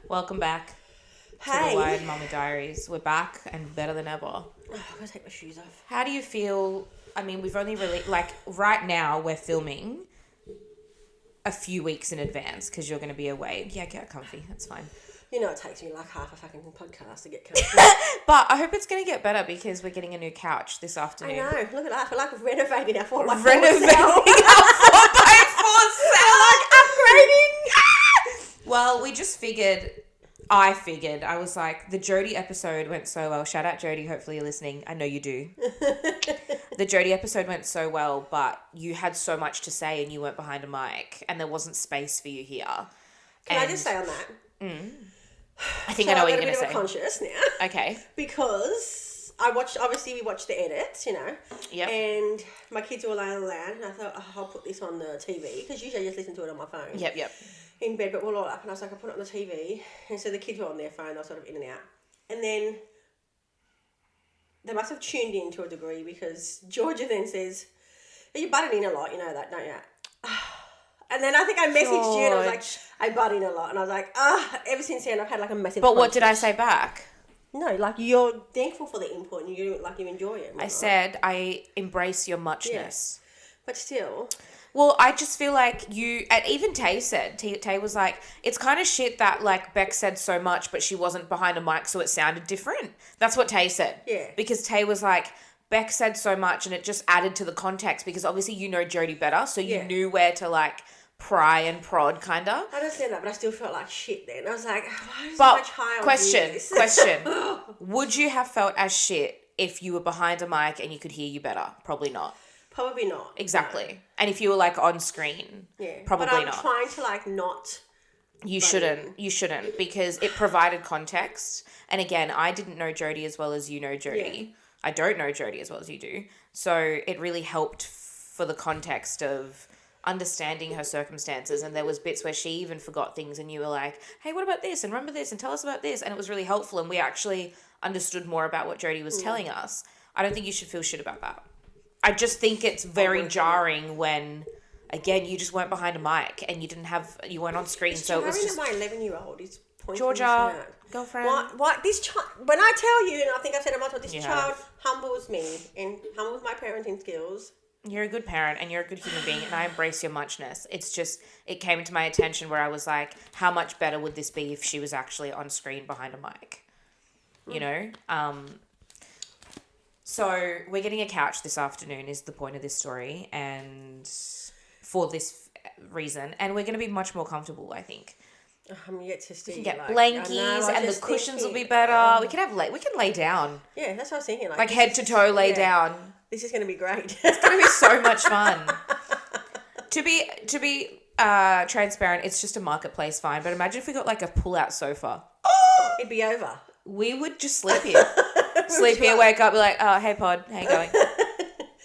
Welcome back to the Wired Mummy Diaries. We're back and better than ever. Oh, I'm going to take my shoes off. How do you feel? I mean, we've only really, right now we're filming a few weeks in advance because you're going to be away. Yeah, get comfy. That's fine. You know, it takes me like half a fucking podcast to get comfy. But I hope it's going to get better because we're getting a new couch this afternoon. I know. Look at that. I feel like we're renovating our 4x4 Renovating cell. our 4x4 cell. Like upgrading. Well, we just figured, I was like, the Jodie episode went so well. Shout out Jodie, hopefully you're listening. I know you do. The Jodie episode went so well, but you had so much to say and you weren't behind a mic and there wasn't space for you here. Can I just say on that? I think I know what you're going to say. I'm a bit of a conscious now. Okay. Because we watched the edits, you know. Yep. And my kids were all laying around and I thought, I'll put this on the TV because usually I just listen to it on my phone. Yep. In bed, but we're all up, and I was like, I'll put it on the TV. And so the kids were on their phone, they were sort of in and out. And then they must have tuned in to a degree because Georgia then says, you butted in a lot, you know that, don't you? And then I think I messaged you and I was like, I butt in a lot. And I was like, ever since then I've had like a massive But what did I say back? No, like you're thankful for the input and you enjoy it. I said, I embrace your muchness. Yeah. But still... Well, I just feel like and even Tay said, Tay was like, it's kind of shit that like Bec said so much, but she wasn't behind a mic, so it sounded different. That's what Tay said. Yeah. Because Tay was like, Bec said so much and it just added to the context because obviously you know Jodie better, so you knew where to like pry and prod kind of. I understand that, but I still felt like shit then. I was like, why is so but much higher question. Would you have felt as shit if you were behind a mic and you could hear you better? Probably not. Probably not. Exactly. No. And if you were like on screen, probably but I'm not. trying to like not. You shouldn't because it provided context. And again, I didn't know Jodie as well as you know Jodie. Yeah. I don't know Jodie as well as you do. So it really helped for the context of understanding her circumstances. And there was bits where she even forgot things and you were like, hey, what about this? And remember this and tell us about this. And it was really helpful. And we actually understood more about what Jodie was telling us. I don't think you should feel shit about that. I just think it's very jarring when, again, you just weren't behind a mic and you weren't on screen. It's so it was just... my 11-year-old is pointing Georgia, girlfriend. What this child, when I tell you, and I think I've said it multiple, this child humbles me and humbles my parenting skills. You're a good parent and you're a good human being and I embrace your muchness. It's just, it came to my attention where I was like, how much better would this be if she was actually on screen behind a mic? You know? So we're getting a couch this afternoon is the point of this story and for this reason. And we're going to be much more comfortable, I think. I'm yet to see. We can get blankies and the cushions will be better. We can lay down. Yeah, that's what I was thinking. Like head to toe lay down. This is going to be great. It's going to be so much fun. To be transparent, it's just a marketplace fine. But imagine if we got like a pull-out sofa. It'd be over. We would just sleep here. Sleep here, wake up, be like, oh, hey, pod, how you going?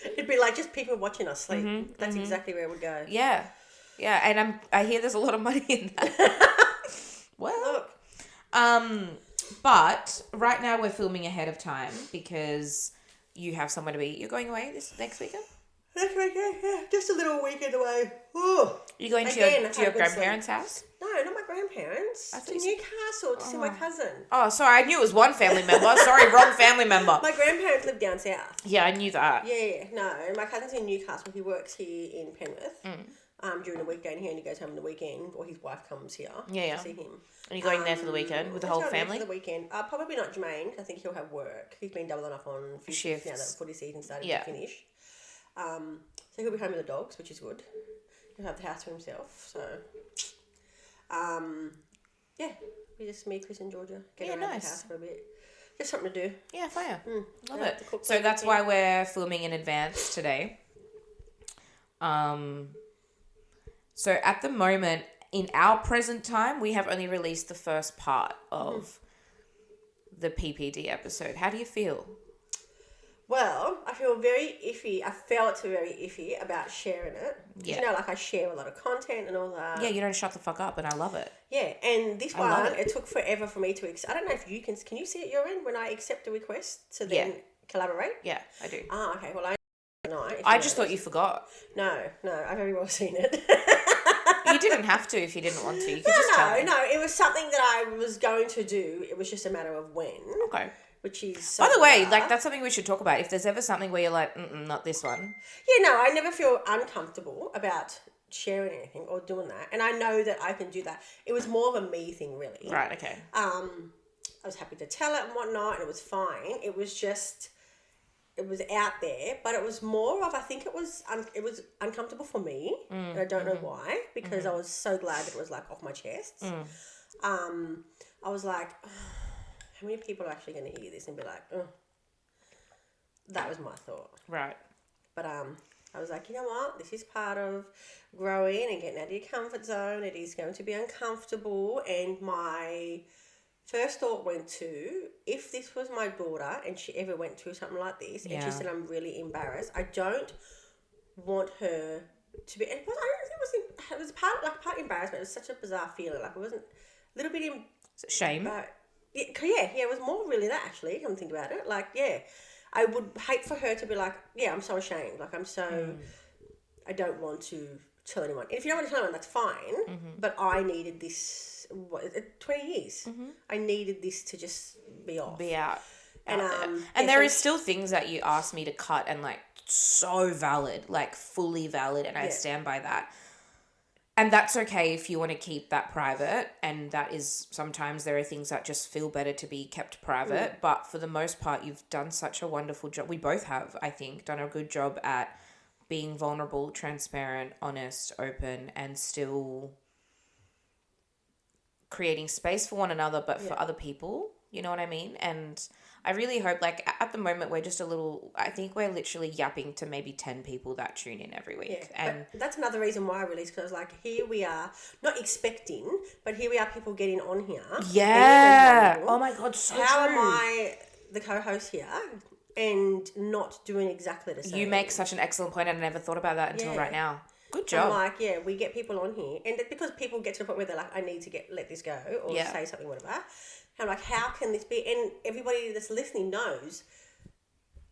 It'd be like just people watching us sleep. That's exactly where it would go. Yeah. Yeah, and I hear there's a lot of money in that. Well, look. But right now we're filming ahead of time because you have somewhere to be. You're going away this next weekend? Next weekend, yeah. Just a little weekend away. Ooh. You're going to your grandparents' house? No, not my grandparents. To Newcastle to see my cousin. Oh, sorry. I knew it was one family member. Sorry, wrong family member. My grandparents live down south. Yeah, I knew that. Yeah. No, my cousin's in Newcastle. He works here in Penrith during the weekday and he only goes home on the weekend or his wife comes here to see him. Are you going there for the weekend with the whole family? For the weekend. Probably not Jermaine. I think he'll have work. He's been doubling up on shifts now that footy season started to finish. So he'll be home with the dogs, which is good. He'll have the house to himself. So, we just me, Chris, and Georgia get around the house for a bit. Just something to do. Yeah, fire. Love it. So that's why we're filming in advance today. So at the moment, in our present time, we have only released the first part of the PPD episode. How do you feel? Well, I feel very iffy. I felt very iffy about sharing it. Yeah. You know, like I share a lot of content and all that. Yeah, you don't shut the fuck up and I love it. Yeah, and this one, it took forever for me to... I don't know if you can you see at your end when I accept a request to then collaborate? Yeah, I do. Okay, well, I just thought you forgot. No, I've very well seen it. You didn't have to if you didn't want to. You could just tell me. No, it was something that I was going to do. It was just a matter of when. Okay. Which is so By the way, bizarre. like, that's something we should talk about. If there's ever something where you're like, not this one. Yeah, no, I never feel uncomfortable about sharing anything or doing that. And I know that I can do that. It was more of a me thing, really. Right, okay. I was happy to tell it and whatnot, and it was fine. It was just, it was out there, but it was more of, I think it was uncomfortable for me, and I don't know why, because I was so glad that it was, like, off my chest. I was like, how many people are actually going to hear this and be like, that was my thought. Right. But I was like, you know what? This is part of growing and getting out of your comfort zone. It is going to be uncomfortable. And my first thought went to, if this was my daughter and she ever went through something like this, and she said, I'm really embarrassed, I don't want her to be, and I don't think it was part embarrassment. It was such a bizarre feeling. Like, it wasn't a little bit shame. Yeah, it was more really that, actually, come to think about it. Like, yeah, I would hate for her to be like, yeah, I'm so ashamed. Like, I don't want to tell anyone. And if you don't want to tell anyone, that's fine. But I needed this, 20 years. I needed this to just be off. Be out. And there is still things that you asked me to cut and, like, so valid, like, fully valid, and I stand by that. And that's okay if you want to keep that private, and that is, sometimes there are things that just feel better to be kept private, but for the most part, you've done such a wonderful job. We both have, I think, done a good job at being vulnerable, transparent, honest, open, and still creating space for one another, but for other people, you know what I mean? And I really hope, like, at the moment, we're just I think we're literally yapping to maybe 10 people that tune in every week. Yeah, and but that's another reason why I released, because I was like, here we are, not expecting, but here we are, people getting on here. Yeah. Oh my God, so How true. am I the co-host here and not doing exactly the same? You make such an excellent point, and I never thought about that until right now. Good job. I'm like, yeah, we get people on here, and because people get to the point where they're like, I need to let this go or say something, whatever. I'm like, how can this be? And everybody that's listening knows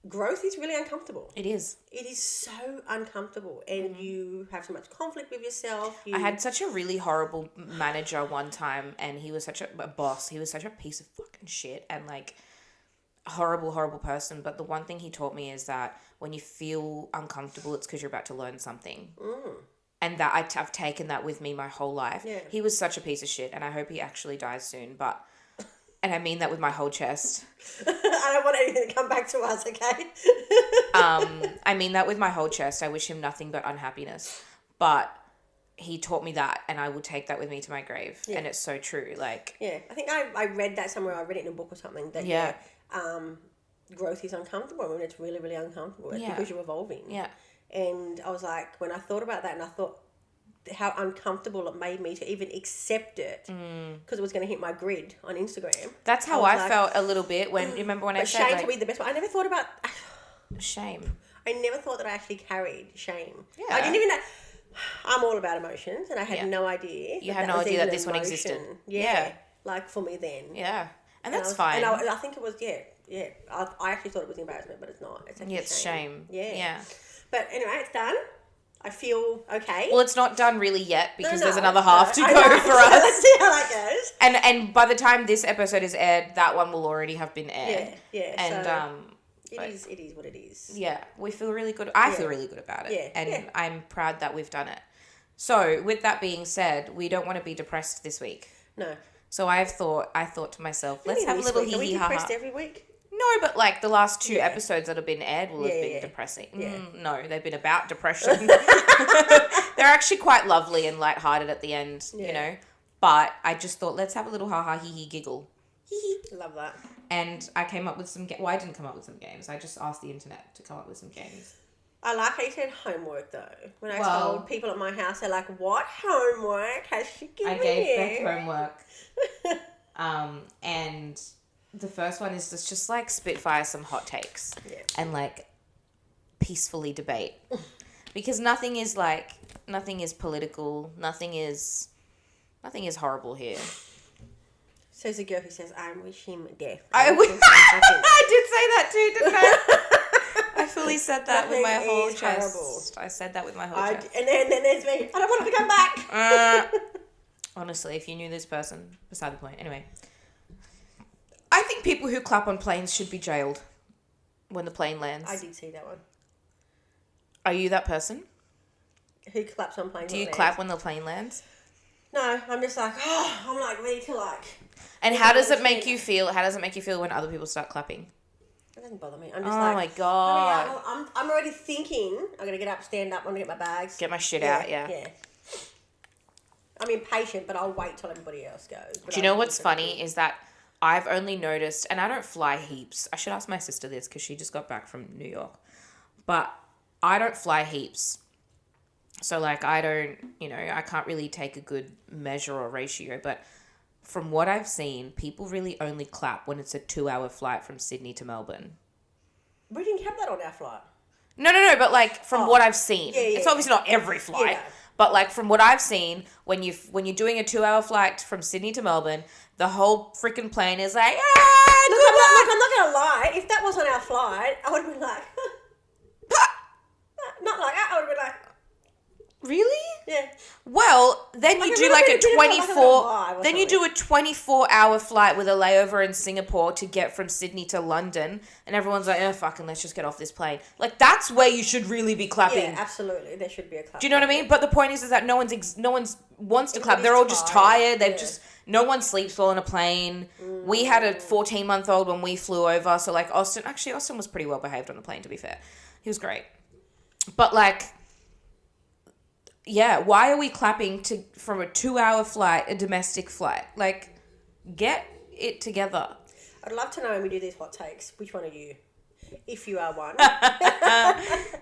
growth is really uncomfortable. It is. It is so uncomfortable, and you have so much conflict with yourself. I had such a really horrible manager one time, and he was such a boss. He was such a piece of fucking shit, and, like, horrible, horrible person. But the one thing he taught me is that when you feel uncomfortable, it's because you're about to learn something. And that I've taken that with me my whole life. Yeah. He was such a piece of shit, and I hope he actually dies soon. But, and I mean that with my whole chest. I don't want anything to come back to us, okay? I mean that with my whole chest. I wish him nothing but unhappiness. But he taught me that, and I will take that with me to my grave. And it's so true. Like, yeah, I think I read that somewhere. I read it in a book or something. That growth is uncomfortable when it's really, really uncomfortable. It's because you're evolving. Yeah. And I was like, when I thought about that, and I thought how uncomfortable it made me to even accept it, because it was going to hit my grid on Instagram. That's how I felt a little bit when, you remember when I said, shame like, to be the best one. I never thought about shame. I never thought that I actually carried shame. Yeah. I didn't even know. I'm all about emotions, and I had no idea. You had no idea that this one existed. Yeah. Like, for me then. Yeah. And that's fine. And I think it was, I actually thought it was embarrassment, but it's not. It's actually it's shame. Yeah. But anyway, it's done. I feel okay. Well, it's not done really yet, because there's another half to go for us. Let's see how that goes. And by the time this episode is aired, that one will already have been aired. Yeah. And so it is what it is. Yeah, we feel really good. I feel really good about it. Yeah. And I'm proud that we've done it. So, with that being said, we don't want to be depressed this week. No. So I thought to myself, let's have a little hee hee ha ha. Are we depressed every week? No, but, like, the last 2 episodes that have been aired will have been depressing. Yeah. No, they've been about depression. They're actually quite lovely and lighthearted at the end, you know. But I just thought, let's have a little ha ha hee hee giggle. Hee hee. Love that. And I came up with some I didn't come up with some games. I just asked the internet to come up with some games. I like how you said homework, though. When I told people at my house, they're like, what homework has she given you? I gave Bec homework. And the first one is just like spitfire some hot takes and, like, peacefully debate. Because nothing is political. Nothing is horrible here. Says a girl who says, I wish him death. I did say that too, didn't I? I fully said that with my Nothing whole is chest. terrible. I said that with my whole chest. And then there's me. I don't want him to come back. Honestly, if you knew this person, beside the point. Anyway. I think people who clap on planes should be jailed when the plane lands. I did see that one. Are you that person? Who claps on planes? Do you clap when the plane lands? No, I'm just like, I'm like ready to like. And how does it make you feel? How does it make you feel when other people start clapping? It doesn't bother me. I'm just Oh my God. I'm already thinking I'm gonna get up, stand up, I'm gonna get my bags. Get my shit out, yeah. Yeah. I'm impatient, but I'll wait till everybody else goes. Do you know what's funny is that I've only noticed, and I don't fly heaps. I should ask my sister this because she just got back from New York. But I don't fly heaps. So, like, I don't, I can't really take a good measure or ratio. But from what I've seen, people really only clap when it's a 2-hour flight from Sydney to Melbourne. We didn't have that on our flight. No, but, like, from what I've seen. Yeah, it's obviously not every flight. Yeah. But, like, from what I've seen, when you're doing a 2-hour flight from Sydney to Melbourne, the whole freaking plane is like, I'm not going to lie. If that was on our flight, I would have been like, not like that. I would have been like, really? yeah. Well, then you do like a 24. Then you do a 24-hour flight with a layover in Singapore to get from Sydney to London, and everyone's like, "Oh, fucking, let's just get off this plane." Like that's where you should really be clapping. Yeah, absolutely. There should be a clap. Do you know what I mean? But the point is that no one's wants to clap. They're all just tired. They've just no one sleeps well on a plane. We had a 14-month-old when we flew over, so like Austin was pretty well behaved on the plane. To be fair, he was great. But like. Yeah, why are we clapping from a 2-hour flight, a domestic flight? Like, get it together. I'd love to know when we do these hot takes, which one are you? If you are one.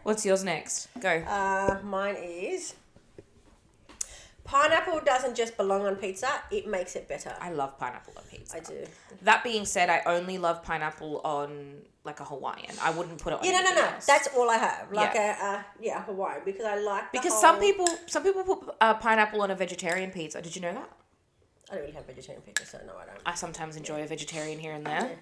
What's yours next? Go. Mine is pineapple doesn't just belong on pizza, it makes it better. I love pineapple on pizza. I do. That being said, I only love pineapple on like a Hawaiian. I wouldn't put it on anything else. That's all I have. Like a Hawaiian because I like the some people put pineapple on a vegetarian pizza. Did you know that? I don't really have vegetarian pizza, so no, I don't. I sometimes enjoy a vegetarian here and there. Yeah.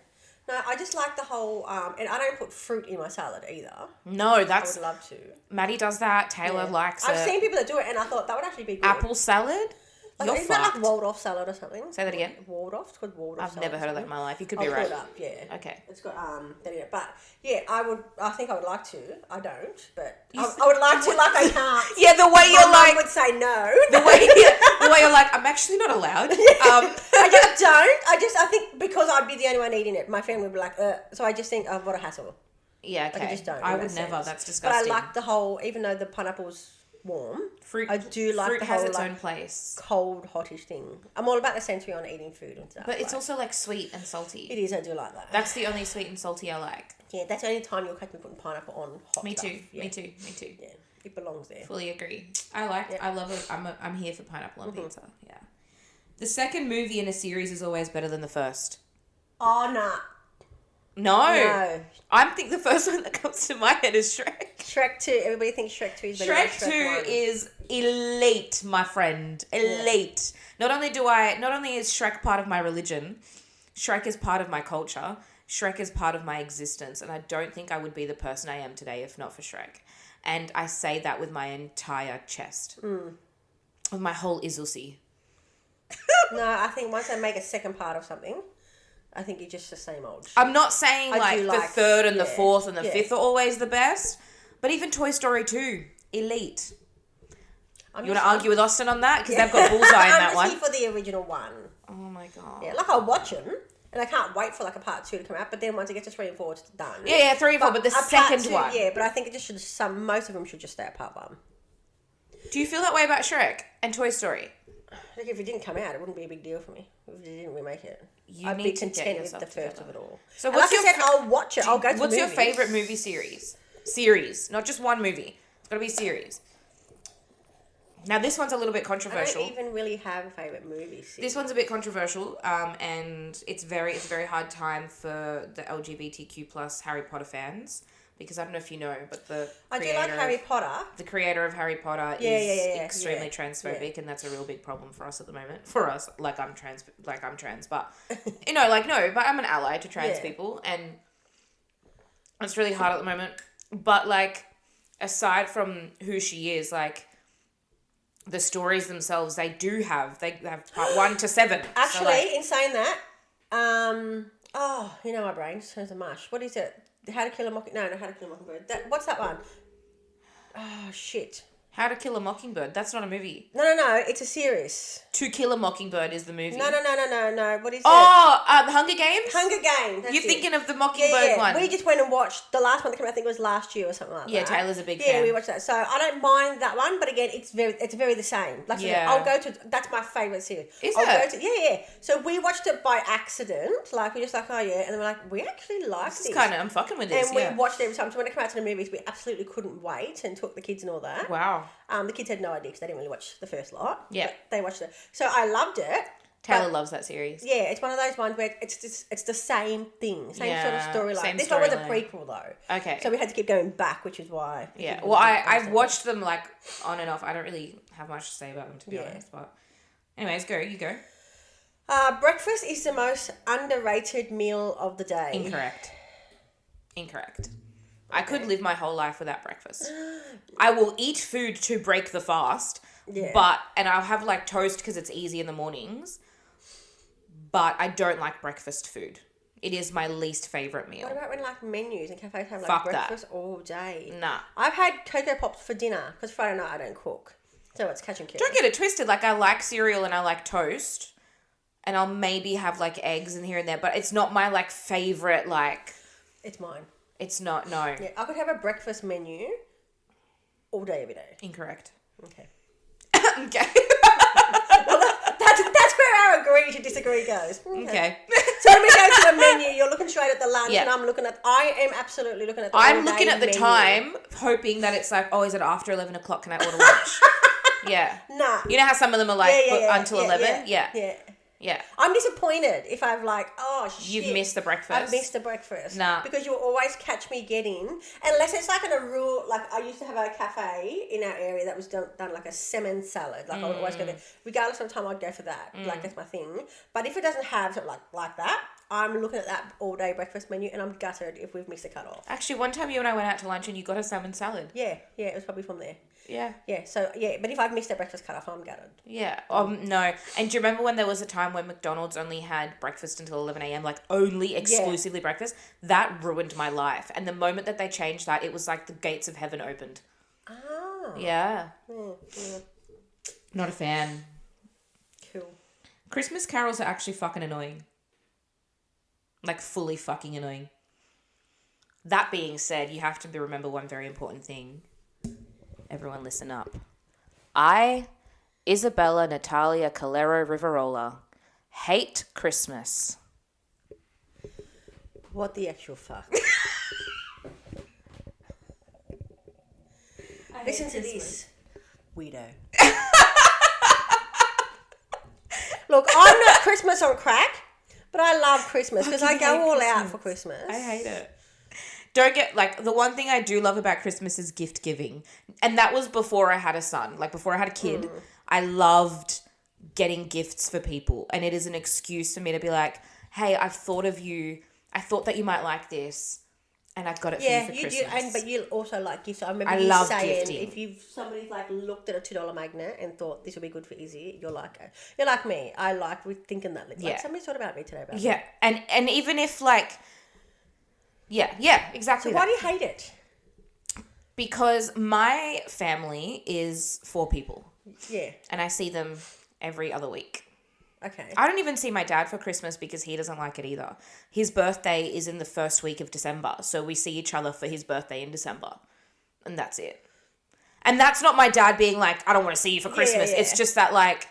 No, I just like the whole, and I don't put fruit in my salad either. No, that's... I would love to. Maddie does that. Taylor likes it. I've seen people that do it, and I thought that would actually be good. Apple salad? Like, isn't that like Waldorf salad or something? Say that again. Waldorf? It's called Waldorf I've never heard of that in my life. You could be right. I'll pull it up, yeah. Okay. It's got that in it. But yeah, I think I would like to. I don't, but I would like to, like I can't. Yeah, the way you're My like mum would say no. the way you're like, I'm actually not allowed. I just don't. I think because I'd be the only one eating it, my family would be like, so I just think, oh, what a hassle. Yeah, okay. Like, I just don't. I would never. That's disgusting. But I like the whole, even though the pineapple's warm, fruit. I do like fruit the has whole its like, own place. Cold, hottish thing. I'm all about the sensory on eating food and stuff. But it's also like sweet and salty. It is. I do like that. That's the only sweet and salty I like. Yeah, that's the only time you'll catch me putting pineapple on hot Me stuff. too. Yeah. Me too. Yeah, it belongs there. Fully agree. I love it. I'm here for pineapple on pizza. Yeah. The second movie in a series is always better than the first. Oh, nah. No. I think the first one that comes to my head is Shrek. Shrek 2. Everybody thinks Shrek 2 is better than Shrek Shrek 2 is elite, my friend. Elite. Yeah. Not only is Shrek part of my religion, Shrek is part of my culture. Shrek is part of my existence. And I don't think I would be the person I am today if not for Shrek. And I say that with my entire chest. With my whole Izzy. No, I think once they make a second part of something, I think it's just the same old shit. I'm not saying the third and the fourth and the fifth are always the best, but even Toy Story 2, elite. You want to argue with Austin on that? Because they've got Bullseye in that one. I'm just here for the original one. Oh my God. Yeah, like I'll watch them, and I can't wait for like a part 2 to come out, but then once it gets to 3 and 4, it's done. Yeah, 3 and 4, but the second one. Yeah, but I think it just should, most of them should just stay at part 1. Do you feel that way about Shrek and Toy Story? Like if it didn't come out, it wouldn't be a big deal for me. If they didn't remake it. I'd be content with the first of it all. So what's your I'll watch it. I'll go to What's your favourite movie series? Series, not just one movie. It's got to be a series. Now this one's a little bit controversial. I don't even really have a favourite movie series. This one's a bit controversial, and it's a very hard time for the LGBTQ plus Harry Potter fans. Because I don't know if you know, but I do like Harry Potter. The creator of Harry Potter is extremely transphobic, and that's a real big problem for us at the moment. For us, I'm trans, but but I'm an ally to trans people, and it's really hard at the moment. But, like, aside from who she is, like, the stories themselves, they have part 1 to 7. Actually, So, like, in saying that, my brain turns to mush. What is it? How to Kill a Mockingbird? No, not How to Kill a Mockingbird. What's that one? Oh, shit. How to Kill a Mockingbird. That's not a movie. No. It's a series. To Kill a Mockingbird is the movie. No. What is it? Hunger Games? Hunger Games. You're thinking of the Mockingbird one. We just went and watched the last one that came out, I think it was last year or something like that. Yeah, Taylor's a big fan. fan. Yeah, we watched that. So I don't mind that one, but again, it's very the same. Like I'll go to, that's my favourite series. Yeah. So we watched it by accident. Like, we're just like, oh yeah. And then we're like, we actually like this. I'm fucking with this. And we watched it every time. So when it came out to the movies, we absolutely couldn't wait and took the kids and all that. Wow. The kids had no idea because they didn't really watch the first lot. Yeah. They watched it. So I loved it. Taylor loves that series. Yeah, it's one of those ones where it's the same thing, same sort of storyline. This one was a prequel though. Okay. So we had to keep going back, which is why. Yeah. Well, I've watched them like on and off. I don't really have much to say about them, to be honest. But anyways, you go. Breakfast is the most underrated meal of the day. Incorrect. I could live my whole life without breakfast. I will eat food to break the fast. Yeah. And I'll have like toast because it's easy in the mornings. But I don't like breakfast food. It is my least favourite meal. What about when like menus and cafes have like Fuck breakfast all day? Nah. I've had Cocoa Pops for dinner because Friday night I don't cook. So it's catch and kill. Don't get it twisted. Like, I like cereal and I like toast. And I'll maybe have like eggs in here and there. But it's not my like favourite like... It's mine. It's not, no. Yeah, I could have a breakfast menu all day, every day. Incorrect. Okay. Okay. Well, that's where our agree to disagree goes. Okay. So when we go to a menu, you're looking straight at the lunch, and I am absolutely looking at the I'm looking at the menu. time, hoping that it's like, is it after 11 o'clock? Can I order lunch? Yeah. Nah. You know how some of them are like until 11? Yeah. I'm disappointed if I've like, oh shit. You've missed the breakfast. I've missed the breakfast. Nah. Because you'll always catch me getting, unless it's like in a rule, like I used to have a cafe in our area that was done like a salmon salad. Like I would always go there. Regardless of the time, I'd go for that. Like that's my thing. But if it doesn't have something like that, I'm looking at that all day breakfast menu and I'm gutted if we've missed a cut off. Actually, one time you and I went out to lunch and you got a salmon salad. Yeah, it was probably from there. Yeah. Yeah, so, but if I've missed a breakfast cut-off, I'm gutted. Yeah. No. And do you remember when there was a time when McDonald's only had breakfast until 11 a.m., like only exclusively breakfast? That ruined my life. And the moment that they changed that, it was like the gates of heaven opened. Oh. Yeah. Yeah. Not a fan. Cool. Christmas carols are actually fucking annoying. Like, fully fucking annoying. That being said, you have to remember one very important thing. Everyone listen up. I, Isabella Natalia Calero Rivarola, hate Christmas. What the actual fuck? Listen to this. Weirdo. Look, I'm not Christmas on crack, but I love Christmas because I go all out for Christmas. I hate it. Don't get, like, the one thing I do love about Christmas is gift giving. And that was before I had a son. Like, before I had a kid, I loved getting gifts for people. And it is an excuse for me to be like, hey, I've thought of you. I thought that you might like this. And I got it for you for Christmas. Yeah, you do. But you also like gifts. I remember I you love saying gifting. if somebody's like looked at a $2 magnet and thought this would be good for Izzy, you're like me. I like thinking that. Like, somebody thought about me today about that. And even if like... Yeah, exactly. So why do you hate it? Because my family is 4 people. Yeah. And I see them every other week. Okay. I don't even see my dad for Christmas because he doesn't like it either. His birthday is in the first week of December. So we see each other for his birthday in December. And that's it. And that's not my dad being like, I don't want to see you for Christmas. Yeah. It's just that like...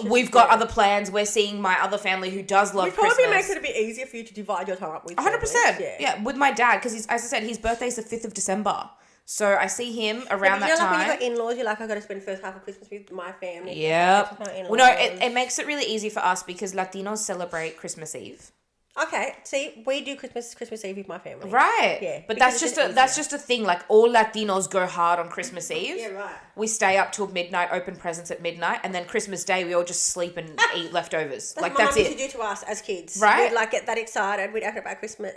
We've got other plans. We're seeing my other family who does love Christmas. It probably makes it a bit easier for you to divide your time up with 100%. Yeah, with my dad, because as I said, his birthday's the 5th of December. So I see him around that time. Like when you've got in-laws, you're like, I've got to spend the first half of Christmas with my family. Yep. Well, no, it makes it really easy for us because Latinos celebrate Christmas Eve. Okay, see, we do Christmas Eve with my family. Right. Yeah. But that's just a thing. Like, all Latinos go hard on Christmas Eve. Yeah, right. We stay up till midnight, open presents at midnight, and then Christmas Day we all just sleep and eat leftovers. That's it. What my mum used to do to us as kids. Right. We'd like get that excited. We'd act about Christmas.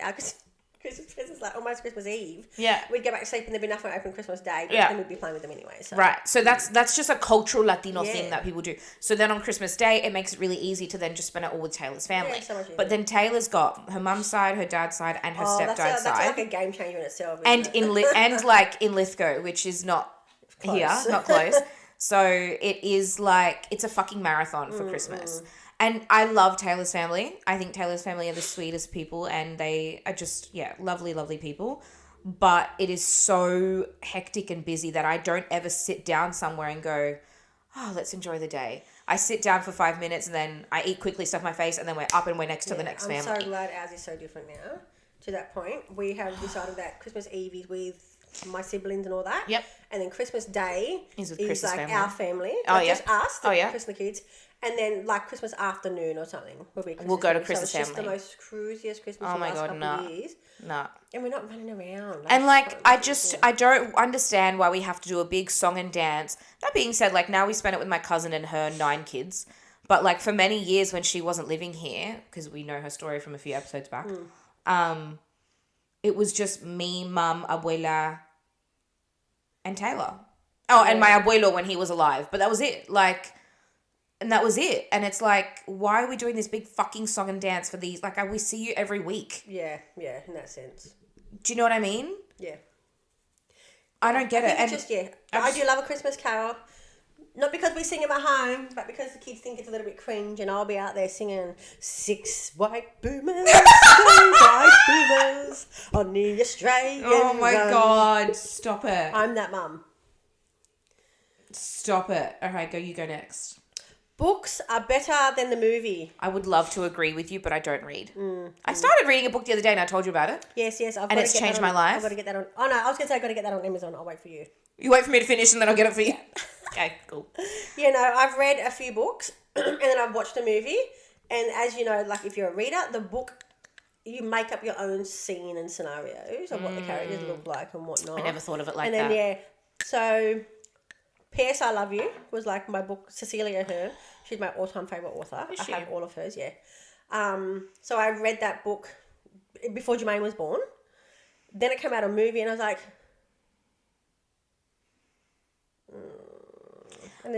Christmas presents like almost Christmas Eve. Yeah. We'd go back to sleep and there'd be nothing open Christmas Day, but then we'd be playing with them anyway. So. Right. So that's just a cultural Latino thing that people do. So then on Christmas Day, it makes it really easy to then just spend it all with Taylor's family. Yeah, so much easier. But then Taylor's got her mum's side, her dad's side, and her stepdad's side. That's like a game changer in itself. And in Lithgow, which is not close. Here, not close. So it is like, it's a fucking marathon for Christmas. And I love Taylor's family. I think Taylor's family are the sweetest people, and they are just, lovely, lovely people. But it is so hectic and busy that I don't ever sit down somewhere and go, oh, let's enjoy the day. I sit down for 5 minutes and then I eat quickly, stuff my face, and then we're up and we're next to the next family. I'm so glad ours is so different now. To that point, we have decided that Christmas Eve is with my siblings and all that. Yep. And then Christmas Day is Chris's like family. our family. Oh, like yeah. Just us, Chris and the kids. And then like Christmas afternoon or something will be Chris's We'll go to family. Chris's so it's family. just the most cruisiest Christmas Oh my in the last God, couple of years. No. And we're not running around. And like, I don't understand why we have to do a big song and dance. That being said, like now we spend it with my cousin and her 9 kids. But like for many years when she wasn't living here, because we know her story from a few episodes back, it was just me, mum, abuela, and Taylor. Oh, and my abuelo when he was alive. But that was it. Like, and that was it. And it's like, why are we doing this big fucking song and dance for these? Like, we see you every week. Yeah, in that sense. Do you know what I mean? Yeah. I don't get it. And just, I do love a Christmas carol. Not because we sing them at home, but because the kids think it's a little bit cringe, and I'll be out there singing 6 white boomers, 2 white boomers on the Australian Oh my run. God, stop it. I'm that mum. Stop it. All right, you go next. Books are better than the movie. I would love to agree with you, but I don't read. I started reading a book the other day and I told you about it. Yes. And it's changed my life. I've got to get that on. Oh no, I was going to say I've got to get that on Amazon. I'll wait for you. You wait for me to finish and then I'll get it for you. Okay, cool. You know, I've read a few books and then I've watched a movie. And as you know, like if you're a reader, the book, you make up your own scene and scenarios of what the characters look like and whatnot. I never thought of it like and that. then, so P.S. I Love You was like my book, Cecilia Ahern. She's my all-time favourite author. Is she? I have all of hers, yeah. So I read that book before Jermaine was born. Then it came out a movie and I was like...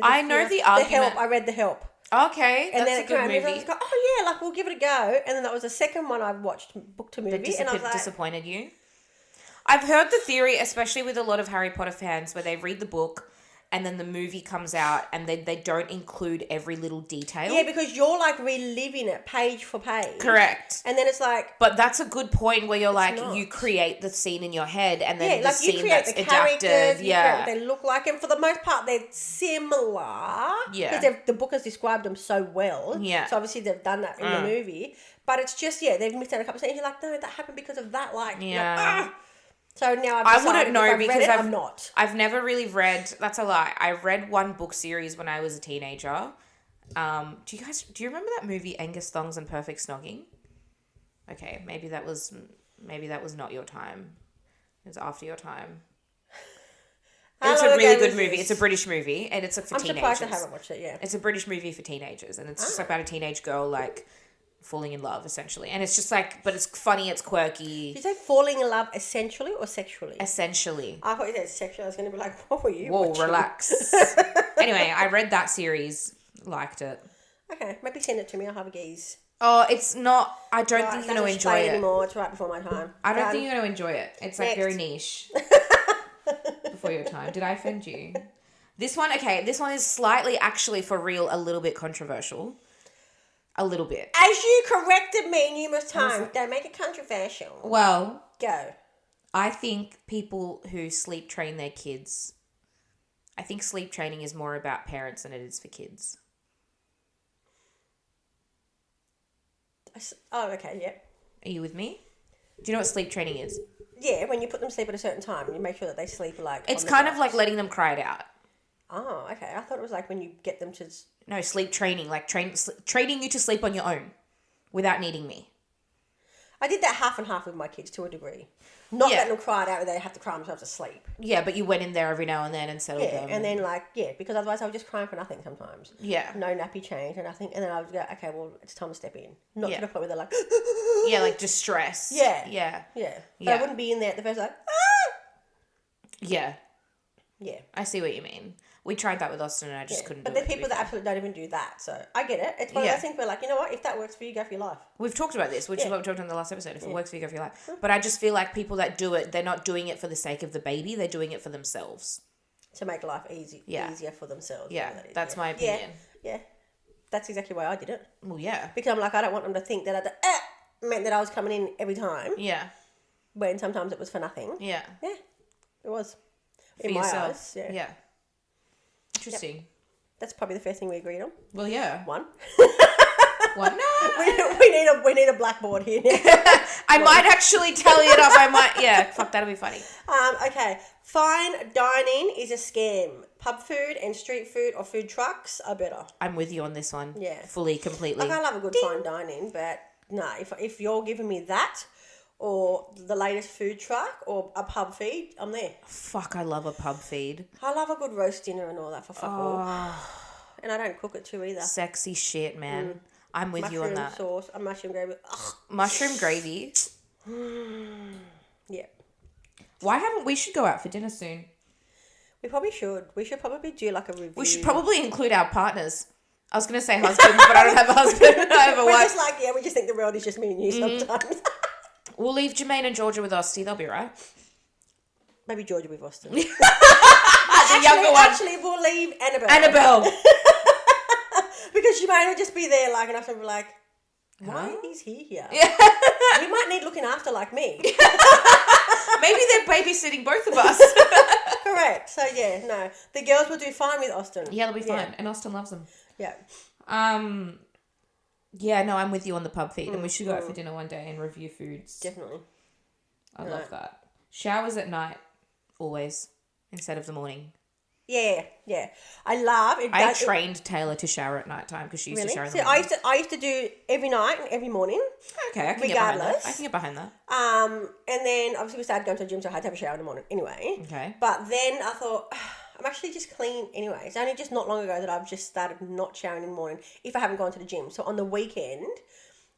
I know the argument. The Help. I read The Help. Okay, And that's then a it good came out and I movie. was like, oh yeah, like we'll give it a go. And then that was the second one I watched, book to movie. That and I was like, disappointed you? I've heard the theory, especially with a lot of Harry Potter fans, where they read the book and then the movie comes out and they don't include every little detail. yeah, because you're like reliving it page for page. Correct. And then it's like... But that's a good point where you're like, not. you create the scene in your head and then Yeah, the like scene you create that's the adapted. characters, you create Yeah. what they look like, and for the most part they're similar. Yeah. Because the book has described them so well. Yeah. So obviously they've done that in the movie. But it's just, they've missed out a couple of things. You're like, no, that happened because of that. Like, Yeah. So now I've I decided wouldn't know if I've because read it, I'm not. I've never really read. That's a lie. I read one book series when I was a teenager. Do you remember that movie Angus Thongs and Perfect Snogging? Okay, maybe that was not your time. It was after your time. It's a really good movie. It's a British movie and it's like for I'm teenagers. surprised I haven't watched it, yeah. It's a British movie for teenagers and it's just about a teenage girl like falling in love essentially. And it's just like, but it's funny, it's quirky. Did you say falling in love essentially or sexually? Essentially. I thought you said sexually. I was going to be like, what were you Whoa, watching? relax. Anyway, I read that series, liked it. Okay, maybe send it to me. I'll have a gaze. Oh, it's not, I don't Right, think you're going to doesn't enjoy explain it. anymore. It's right before my time. I don't Done. think you're going to enjoy it. It's like Next. very niche. Before your time. Did I offend you? This one is slightly actually for real a little bit controversial. A little bit. As you corrected me numerous times, don't make it controversial. Well, Go. I think people who sleep train their kids, I think sleep training is more about parents than it is for kids. Oh, okay, yeah. Are you with me? Do you know what sleep training is? Yeah, when you put them to sleep at a certain time, you make sure that they sleep like... It's on the kind of dot. like letting them cry it out. Oh, okay. I thought it was like when you get them to... No, sleep training, like training you to sleep on your own without needing me. I did that half and half with my kids to a degree. Not Yeah. letting them cry it out, they have to cry themselves to sleep. Yeah, but you went in there every now and then and settled Yeah, them. and then because otherwise I was just crying for nothing sometimes. Yeah. No nappy change or nothing, and then I would go, okay, well, it's time to step in. Not to the point where they're like, yeah, like distress. Yeah. Yeah. Yeah. But I wouldn't be in there at the first like, Yeah. Yeah. I see what you mean. We tried that with Austin and I just couldn't but do it. But the people that absolutely don't even do that, so I get it. It's one of those things where like, you know what, if that works for you, go for your life. We've talked about this, which is what we talked about in the last episode. If it works for you, go for your life. But I just feel like people that do it, they're not doing it for the sake of the baby, they're doing it for themselves. To make life easier for themselves. Yeah, that's my opinion. Yeah. That's exactly why I did it. Well, yeah. Because I'm like, I don't want them to think that meant that I was coming in every time. Yeah. When sometimes it was for nothing. Yeah. Yeah, it was. For in yourself. my eyes, yeah. Interesting. Yep. That's probably the first thing we agreed on. Well, yeah. One. What? No. we need a blackboard here now. I might actually tally it up. I might. Yeah. Fuck, that'll be funny. Okay. Fine dining is a scam. Pub food and street food or food trucks are better. I'm with you on this one. Yeah. Fully, completely. Like, I love a good fine dining, but no, if you're giving me that or the latest food truck or a pub feed, I'm there. Fuck, I love a pub feed. I love a good roast dinner and all that for fuck all. And I don't cook it too either. Sexy shit, man. I'm with you on that. Mushroom sauce, a mushroom gravy. Ugh. Mushroom gravy. Yeah. Why haven't we should go out for dinner soon? We probably should. We should probably do like a review. We should probably include our partners. I was going to say husband, but I don't have a husband. I have a We're wife. just like, we just think the world is just me and you sometimes. We'll leave Jermaine and Georgia with Austin. They'll be right. Maybe Georgia with Austin. The younger one. Actually, we'll leave Annabelle. Annabelle. Because she might just be there, like, and I'll be like, why is he here? Yeah. He might need looking after like me. Maybe they're babysitting both of us. Correct. So, yeah, no. The girls will do fine with Austin. Yeah, they'll be fine. And Austin loves them. Yeah. Yeah, no, I'm with you on the pub feed. And we should go out for dinner one day and review foods. Definitely. I love that. Showers at night, always, instead of the morning. Yeah, yeah. I love it. I trained Taylor to shower at night time because she used to shower in the morning. I used to do every night and every morning. Okay, I can get behind that. I can get behind that. And then obviously we started going to the gym, so I had to have a shower in the morning anyway. Okay. But then I thought, I'm actually just clean anyway. It's only just not long ago that I've just started not showering in the morning if I haven't gone to the gym. So on the weekend,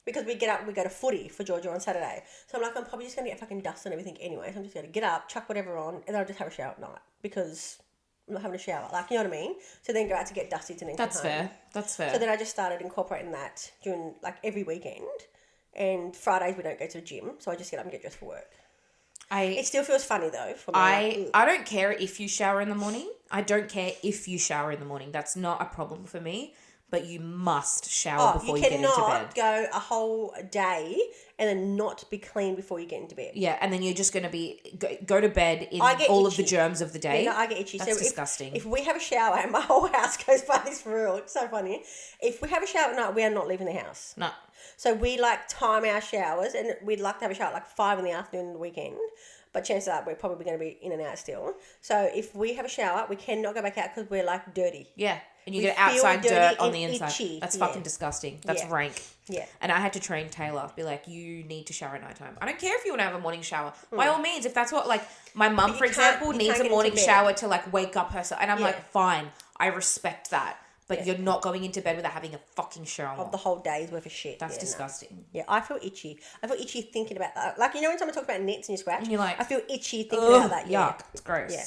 because we get up, we go to footy for Georgia on Saturday. So I'm like, I'm probably just going to get fucking dust and everything anyway. So I'm just going to get up, chuck whatever on, and then I'll just have a shower at night because I'm not having a shower. Like, you know what I mean? So then go out to get dusty and then come home. That's fair. So then I just started incorporating that during, like, every weekend. And Fridays we don't go to the gym, so I just get up and get dressed for work. It still feels funny though for me. I don't care if you shower in the morning. I don't care if you shower in the morning. That's not a problem for me. But you must shower before you get into bed. You cannot go a whole day and then not be clean before you get into bed. Yeah, and then you're just going to go to bed in all of the germs of the day. Yeah, no, I get itchy. That's disgusting. If we have a shower, and my whole house goes by this rule, it's so funny. If we have a shower at night, we are not leaving the house. No. So we time our showers, and we'd like to have a shower at like 5 in the afternoon on the weekend. But chances are we're probably going to be in and out still. So if we have a shower, we cannot go back out because we're like dirty. Yeah. And you get outside dirt on the inside. Itchy. That's fucking disgusting. That's rank. Yeah. And I had to train Taylor, be like, you need to shower at nighttime. I don't care if you want to have a morning shower. By all means, if that's what, like, my mum, for example, needs a morning shower to, like, wake up herself. And I'm like, fine, I respect that. But you're not going into bed without having a fucking shower. Of the whole day's worth of shit. That's disgusting. No. Yeah, I feel itchy. I feel itchy thinking about that. Like, you know when someone talks about nits and you scratch? And you're like, I feel itchy thinking about that. Yuck. It's gross. Yeah.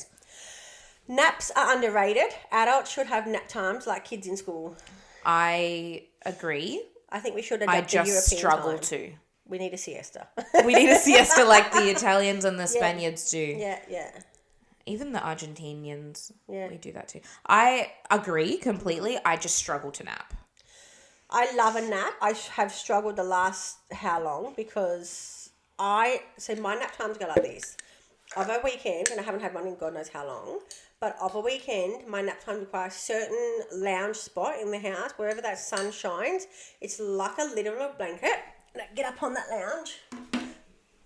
Naps are underrated. Adults should have nap times like kids in school. I agree. I think we should adopt the European I just struggle time. to. We need a siesta. We need a siesta like the Italians and the Spaniards do. Yeah, yeah. Even the Argentinians. Yeah. We do that too. I agree completely. I just struggle to nap. I love a nap. I have struggled the last how long because my nap times go like this. Of a weekend, and I haven't had one in God knows how long, but of a weekend, my nap time requires a certain lounge spot in the house, wherever that sun shines. It's like a literal blanket. And I get up on that lounge,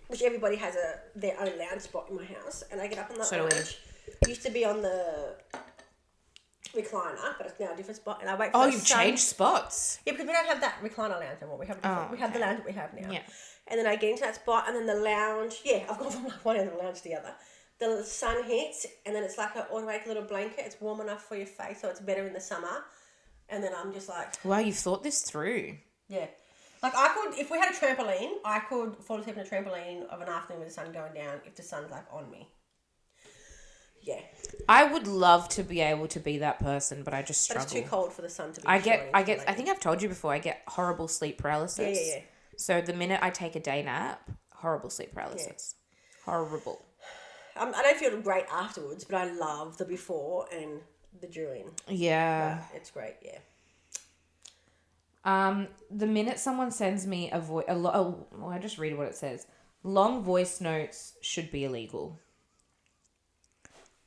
which everybody has their own lounge spot in my house, and I get up on that lounge. Used to be on the, we recliner, but it's now a different spot. And I wait for Oh, the you've sun. changed spots. Yeah, because we don't have that recliner lounge anymore. We have the lounge that we have now. Yeah. And then I get into that spot, and then the lounge. Yeah, I've gone from like one end of the lounge to the other. The sun hits, and then it's like an automatic little blanket. It's warm enough for your face, so it's better in the summer. And then I'm just like, Wow, you've thought this through. yeah. Like I could, if we had a trampoline, I could fall asleep in a trampoline of an afternoon with the sun going down if the sun's like on me. Yeah. I would love to be able to be that person, but I just struggle. But it's too cold for the sun to be I think I've told you before, I get horrible sleep paralysis. Yeah. So the minute I take a day nap, horrible sleep paralysis. Yeah. Horrible. I don't feel great afterwards, but I love the before and the during. Yeah. It's great, yeah. The minute someone sends me I just read what it says. Long voice notes should be illegal.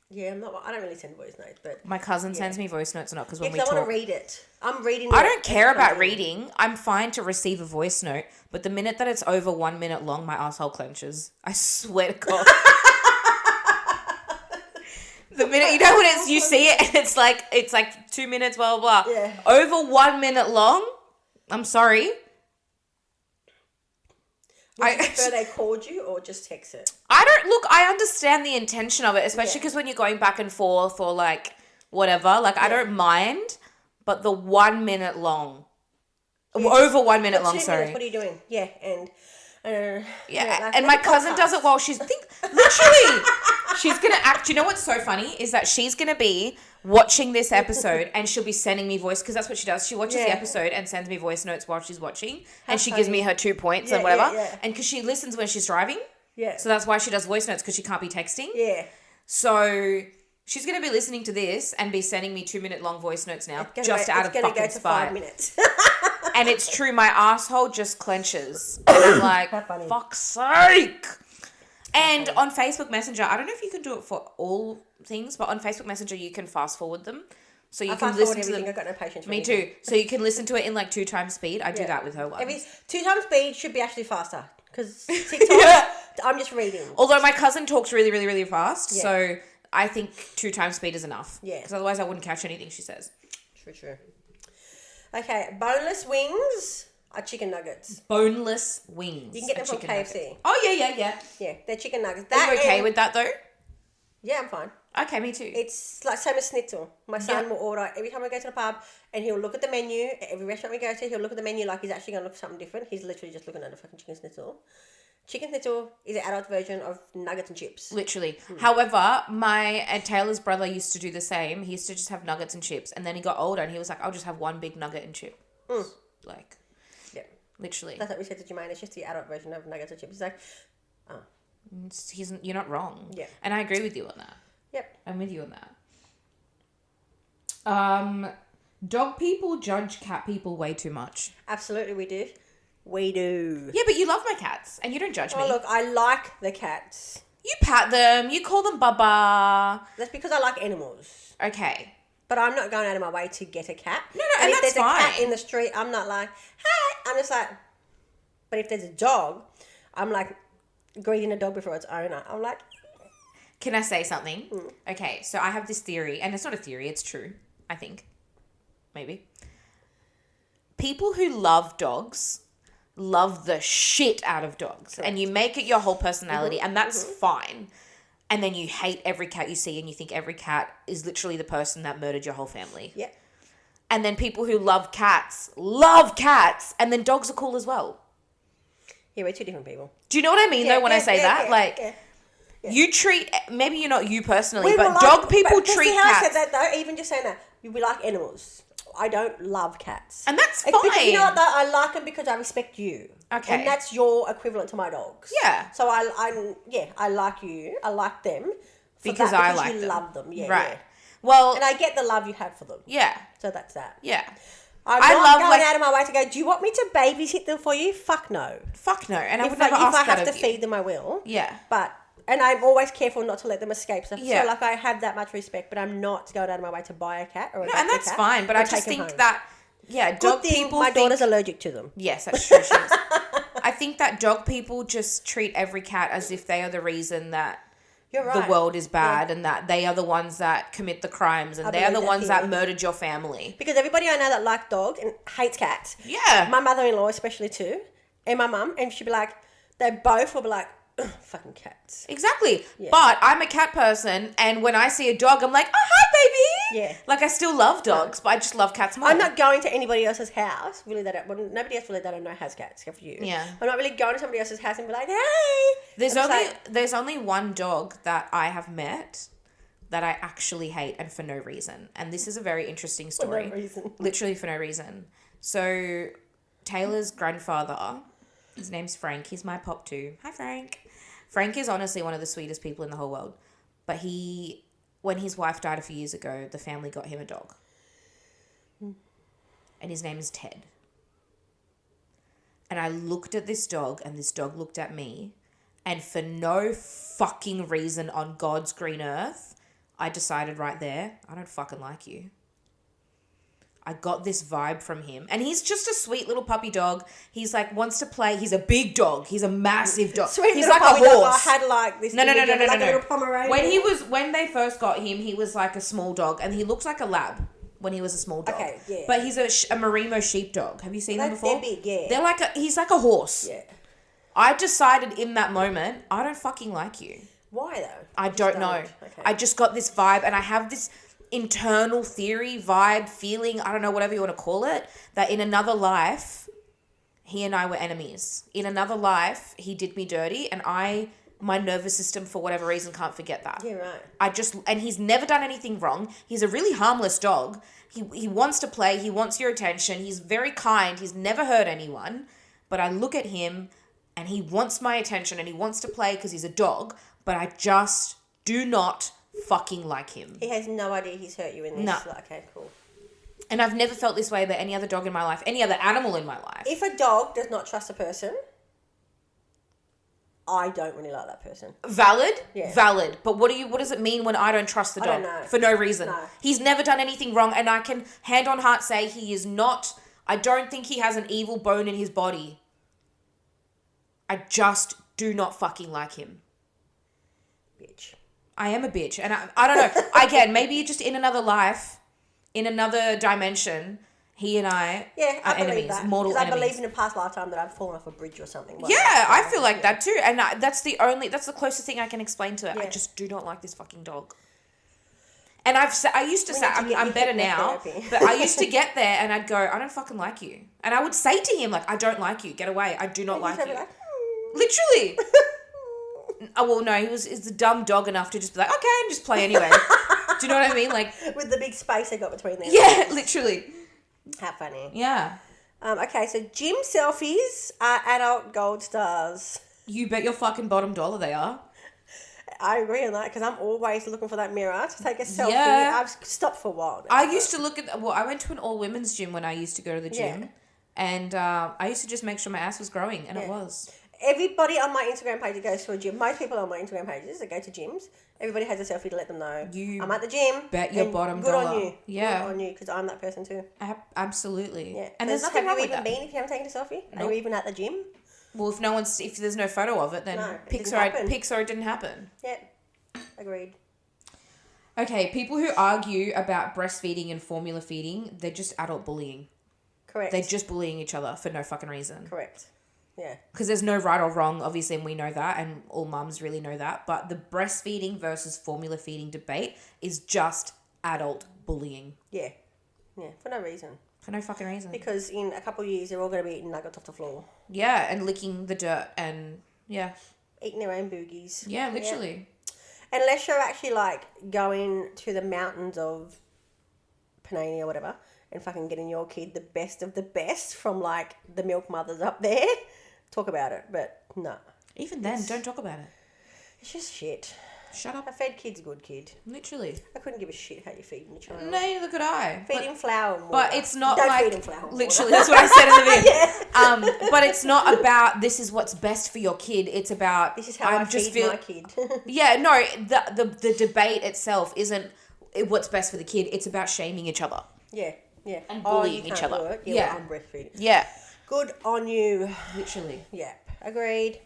Yeah, I don't really send voice notes, but my cousin sends me voice notes or not because when we talk, I want to read it. I'm reading. I don't care about reading. I'm fine to receive a voice note, but the minute that it's over 1 minute long, my asshole clenches. I swear to God. The minute when you see it and it's like 2 minutes, blah blah blah. Yeah. Over 1 minute long. I'm sorry. Would you prefer they called you or just text it? I understand the intention of it, especially because when you're going back and forth or like whatever, I don't mind, but the 1 minute long, over 1 minute long, 2 sorry. minutes, what are you doing? Yeah, and... and my cousin does it while she's... Literally, she's going to act... You know what's so funny? Is that she's going to be watching this episode and she'll be sending me voice... Because that's what she does. She watches the episode and sends me voice notes while she's watching. And she gives me her 2 points and whatever. Yeah. And because she listens when she's driving. Yeah. So that's why she does voice notes, because she can't be texting. Yeah. So... She's going to be listening to this and be sending me 2 minute long voice notes now, just out of fucking spite. It's going to go to 5 minutes. And it's true, my asshole just clenches. And I'm like, fuck's sake. And on Facebook Messenger, I don't know if you can do it for all things, but on Facebook Messenger, you can fast forward them. So you can listen to them. I've got no patience for Me too. So you can listen to it in 2 times speed. I do that with her once. 2 times speed should be actually faster. Because TikTok, I'm just reading. Although my cousin talks really, really, really fast. Yeah. So... I think 2 times speed is enough. Yeah. Because otherwise I wouldn't catch anything she says. True. Okay, boneless wings are chicken nuggets. Boneless wings. You can get them from KFC. Nuggets. Oh, yeah. Yeah, they're chicken nuggets. Are you okay with that though? Yeah, I'm fine. Okay, me too. It's like same as schnitzel. My son will order every time I go to the pub and he'll look at the menu. Every restaurant we go to, he'll look at the menu like he's actually going to look for something different. He's literally just looking at a fucking chicken schnitzel. Chicken schnitzel is an adult version of nuggets and chips. Literally. However, Taylor's brother used to do the same. He used to just have nuggets and chips. And then he got older and he was like, I'll just have one big nugget and chip. Yeah. Literally. That's what we said to Jermaine. It's just the adult version of nuggets and chips. He's like, you're not wrong. Yeah. And I agree with you on that. Yep. I'm with you on that. Dog people judge cat people way too much. Absolutely, we do. We do. Yeah, but you love my cats and you don't judge me. Oh, look, I like the cats. You pat them. You call them Bubba. That's because I like animals. Okay. But I'm not going out of my way to get a cat. No, and if that's there's fine. a cat in the street, I'm not like, hey. I'm just like, but if there's a dog, I'm like greeting a dog before its owner. I'm like... Can I say something? Okay, so I have this theory, and it's not a theory, it's true, I think. Maybe. People who love dogs... love the shit out of dogs. Correct. And you make it your whole personality and that's fine. And then you hate every cat you see and you think every cat is literally the person that murdered your whole family. Yeah. And then people who love cats, and then dogs are cool as well. Yeah, we're 2 different people. Do you know what I mean though when I say that? You treat, maybe you're not you personally, but dog people treat cats. I said that though, even just saying that, we like animals. I don't love cats. And that's fine. Because, you know what, though? I like them because I respect you. Okay. And that's your equivalent to my dogs. Yeah. So I like you. I like them. Because I like them. You love them. Yeah. Right. Yeah. Well. And I get the love you have for them. Yeah. So that's that. Yeah. I'm not going out of my way to go, do you want me to babysit them for you? Fuck no. Fuck no. And I would never ask that of you. If I have to feed them, I will. Yeah. And I'm always careful not to let them escape. So Yeah. I have that much respect, but I'm not going out of my way to buy a cat or and that's fine. But I just think that, dog people. My daughter's allergic to them. Yes, that's true. She is. I think that dog people just treat every cat as if they are the reason that You're right. the world is bad and that they are the ones that commit the crimes and they are the ones that murdered your family. Because everybody I know that likes dogs and hates cats. Yeah. My mother-in-law especially too. And my mum. And she'd be like, they both will be like, ugh, fucking cats. Exactly. Yeah. But I'm a cat person and when I see a dog, I'm like, oh, hi, baby. Yeah. Like, I still love dogs, but I just love cats more. I'm not going to anybody else's house. Really, nobody else really that I know has cats, except for you. Yeah. I'm not really going to somebody else's house and be like, hey. There's only one dog that I have met that I actually hate and for no reason. And this is a very interesting story. For no reason. Literally for no reason. So Taylor's grandfather, his name's Frank. He's my pop too. Hi, Frank. Frank is honestly one of the sweetest people in the whole world. But when his wife died a few years ago, the family got him a dog. And his name is Ted. And I looked at this dog and this dog looked at me. And for no fucking reason on God's green earth, I decided right there, I don't fucking like you. I got this vibe from him. And he's just a sweet little puppy dog. He's like, wants to play. He's a big dog. He's a massive dog. Sweet he's little like puppy a dog. horse. I had like this. No. A little Pomeranian. When they first got him, he was like a small dog. And he looks like a lab when he was a small dog. Okay, yeah. But he's a Marimo sheepdog. Have you seen them before? They're big, yeah. He's like a horse. Yeah. I decided in that moment, I don't fucking like you. Why though? I don't know. Okay. I just got this vibe and I have this internal theory, vibe, feeling, I don't know, whatever you want to call it, that in another life, he and I were enemies. In another life, he did me dirty and my nervous system, for whatever reason, can't forget that. Yeah, right. And he's never done anything wrong. He's a really harmless dog. He wants to play. He wants your attention. He's very kind. He's never hurt anyone. But I look at him and he wants my attention and he wants to play because he's a dog. But I just do not fucking like him. He has no idea he's hurt you in this. No. Like, okay, cool. And I've never felt this way about any other dog in my life, any other animal in my life. If a dog does not trust a person, I don't really like that person. Valid? Yeah. Valid. But what does it mean when I don't trust the dog? I don't know. For no reason. No. He's never done anything wrong and I can hand on heart say he is not, I don't think he has an evil bone in his body. I just do not fucking like him. Bitch. I am a bitch. And I don't know. Again, maybe just in another life, in another dimension, he and I are enemies. That. Mortal enemies. I believe in a past lifetime that I've fallen off a bridge or something. Yeah, I feel like that too. And that's the closest thing I can explain to it. Yeah. I just do not like this fucking dog. And I used to say, I'm better now, but I used to get there and I'd go, I don't fucking like you. And I would say to him, like, I don't like you. Get away. I do not like you. Like, literally. Oh, well, no, he's a dumb dog enough to just be like, okay, and just play anyway. Do you know what I mean? Like, with the big space they got between them. Yeah, literally. How funny. Yeah. Okay, so gym selfies are adult gold stars. You bet your fucking bottom dollar they are. I agree on that because I'm always looking for that mirror to take a selfie. Yeah. I've stopped for a while now. I used to I went to an all-women's gym when I used to go to the gym. Yeah. And I used to just make sure my ass was growing, and it was. Everybody on my Instagram page that goes to a gym, most people on my Instagram pages that go to gyms, everybody has a selfie to let them know I'm at the gym. Bet your bottom good dollar. On you. Yeah. Good on you, because I'm that person too. Absolutely. Yeah. And there's nothing wrong with that. Have you even been if you haven't taken a selfie? Nope. Are you even at the gym? Well, if there's no photo of it, then pics or it didn't happen. Yeah. Agreed. Okay, people who argue about breastfeeding and formula feeding, they're just adult bullying. Correct. They're just bullying each other for no fucking reason. Correct. Yeah. Because there's no right or wrong, obviously, and we know that, and all mums really know that. But the breastfeeding versus formula feeding debate is just adult bullying. Yeah. Yeah, for no reason. For no fucking reason. Because in a couple of years, they're all going to be eating nuggets off the floor. Yeah, and licking the dirt and, yeah. Eating their own boogies. Yeah, literally. Yeah. Unless you're actually, like, going to the mountains of Panani or whatever and fucking getting your kid the best of the best from, like, the milk mothers up there. Talk about it, but no. Even then, don't talk about it. It's just shit. Shut up. A fed kid's a good kid. Literally. I couldn't give a shit how you're feeding your child. No, neither could I. Feed him flour and water. But it's not Don't like... feed him flour and literally, water. that's what I said in the video. Yeah. But it's not about this is what's best for your kid. It's about... This is how I feed my kid. Yeah, no, the debate itself isn't what's best for the kid. It's about shaming each other. Yeah, yeah. And bullying each other. Do it. Yeah. Well, I'm breastfeeding. Yeah. Good on you. Literally. Yeah, agreed.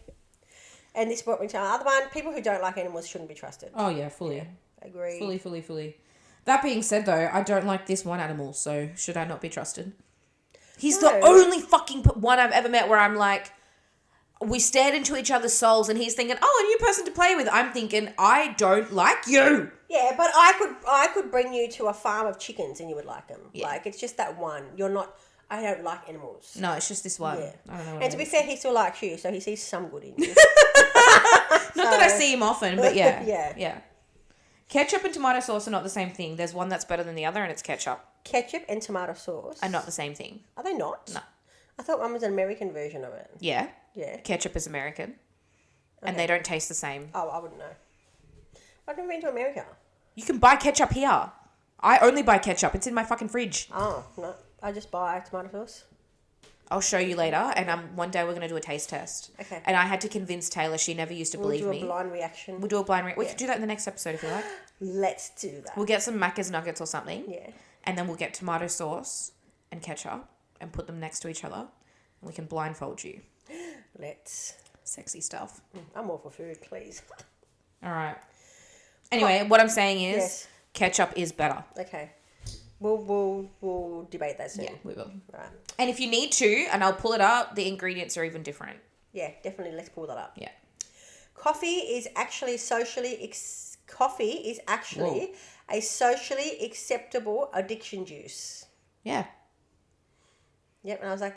And this brought me to another one. People who don't like animals shouldn't be trusted. Oh, yeah, fully. Agree. Fully. That being said, though, I don't like this one animal, so should I not be trusted? He's the only fucking one I've ever met where I'm like, we stared into each other's souls and he's thinking, oh, a new person to play with. I'm thinking, I don't like you. Yeah, but I could bring you to a farm of chickens and you would like them. Yeah. Like, it's just that one. I don't like animals. No, it's just this one. Yeah. I don't know. And to be fair, he still likes you, so he sees some good in you. Not that I see him often, but yeah. Yeah. Ketchup and tomato sauce are not the same thing. There's one that's better than the other, and it's ketchup. Ketchup and tomato sauce Are not the same thing. Are they not? No. I thought one was an American version of it. Yeah. Yeah. Ketchup is American. And they don't taste the same. Oh, I wouldn't know. I've never been to America. You can buy ketchup here. I only buy ketchup. It's in my fucking fridge. Oh, no. I just buy tomato sauce. I'll show you later, and one day we're going to do a taste test. Okay. And I had to convince Taylor. She never used to believe me. We'll do a blind reaction. We'll do a blind reaction. We could do that in the next episode if you like. Let's do that. We'll get some Macca's nuggets or something. Yeah. And then we'll get tomato sauce and ketchup and put them next to each other. And we can blindfold you. Let's. Sexy stuff. I'm all for food, please. All right. Anyway, what I'm saying is Yes. ketchup is better. Okay. We'll debate that soon. Yeah, we will. Right. And if you need to, and I'll pull it up, the ingredients are even different. Yeah, definitely. Let's pull that up. Yeah. Coffee is actually a socially acceptable addiction juice. Yeah. Yep, and I was like,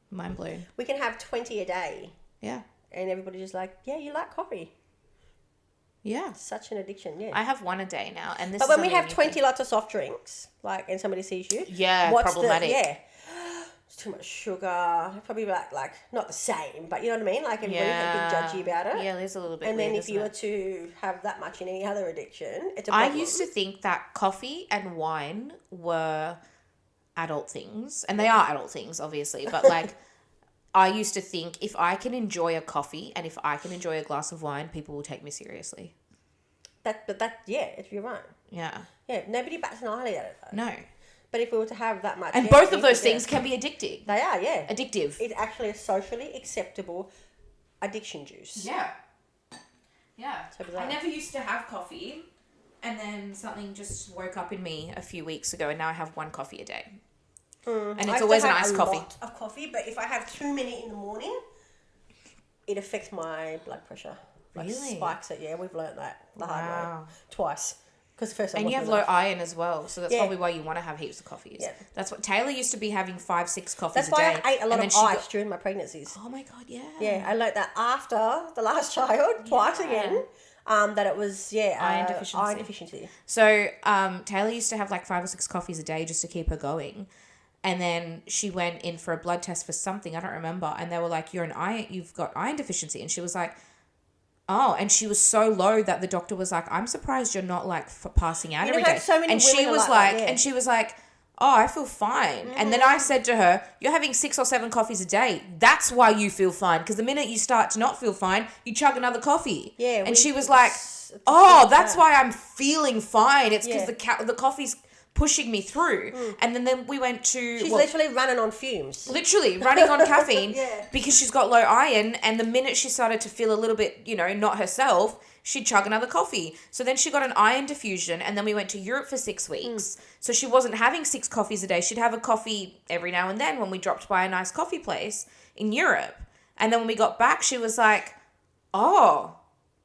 Mind blown. we can have 20 a day. Yeah. And everybody's just like, yeah, you like coffee. Yeah. Such an addiction, yeah. I have one a day now, and this. But is when we only have a new 20 thing. lots of soft drinks, like, and somebody sees you, Yeah, problematic. it's too much sugar. Probably like not the same, but you know what I mean. Like everybody's a bit judgy about it. Yeah, it is a little bit. And weird, then if you were isn't to have that much in any other addiction, it's a I problem. used to think that coffee and wine were adult things, and they are adult things, obviously. But like, I used to think if I can enjoy a coffee and if I can enjoy a glass of wine, people will take me seriously. You're right. Yeah. Yeah, nobody bats an eyelid at it though. No. But if we were to have that much, And both of those things can be addicting. They are, yeah. Addictive. It's actually a socially acceptable addiction juice. Yeah. Yeah. So bizarre. I never used to have coffee, and then something just woke up in me a few weeks ago, and now I have one coffee a day. And it's always an iced coffee. Lot of coffee, but if I have too many in the morning, it affects my blood pressure. Like Really? spikes it. Yeah, we've learnt that the hard way Wow. twice. Because the first time And you have wasn't low enough. iron as well, so that's Yeah. probably why you want to have heaps of coffees. Yeah. That's what Taylor used to be having 5-6 coffees That's a why day. I ate a lot and of then she ice during my pregnancies. Oh my god, yeah. Yeah, I learnt that after the last child, twice again. That it was Iron iron deficiency. deficiency. So Taylor used to have like 5 or 6 coffees a day just to keep her going. And then she went in for a blood test for something, I don't remember, and they were like, you've got iron deficiency. And she was like, oh, and she was so low that the doctor was like, I'm surprised you're not like passing out every day. So many and she women are was like that, yeah. and she was like, oh, I feel fine. And then I said to her, you're having 6 or 7 coffees a day. That's why you feel fine. Because the minute you start to not feel fine, you chug another coffee. Yeah. And she was like, oh, that's why I'm feeling fine. It's because the coffee's pushing me through. And then we went to... She's literally running on fumes. Literally running on caffeine Yeah. because she's got low iron, and the minute she started to feel a little bit, not herself, she'd chug another coffee. So then she got an iron diffusion, and then we went to Europe for 6 weeks. So she wasn't having 6 coffees a day. She'd have a coffee every now and then when we dropped by a nice coffee place in Europe. And then when we got back, she was like, oh,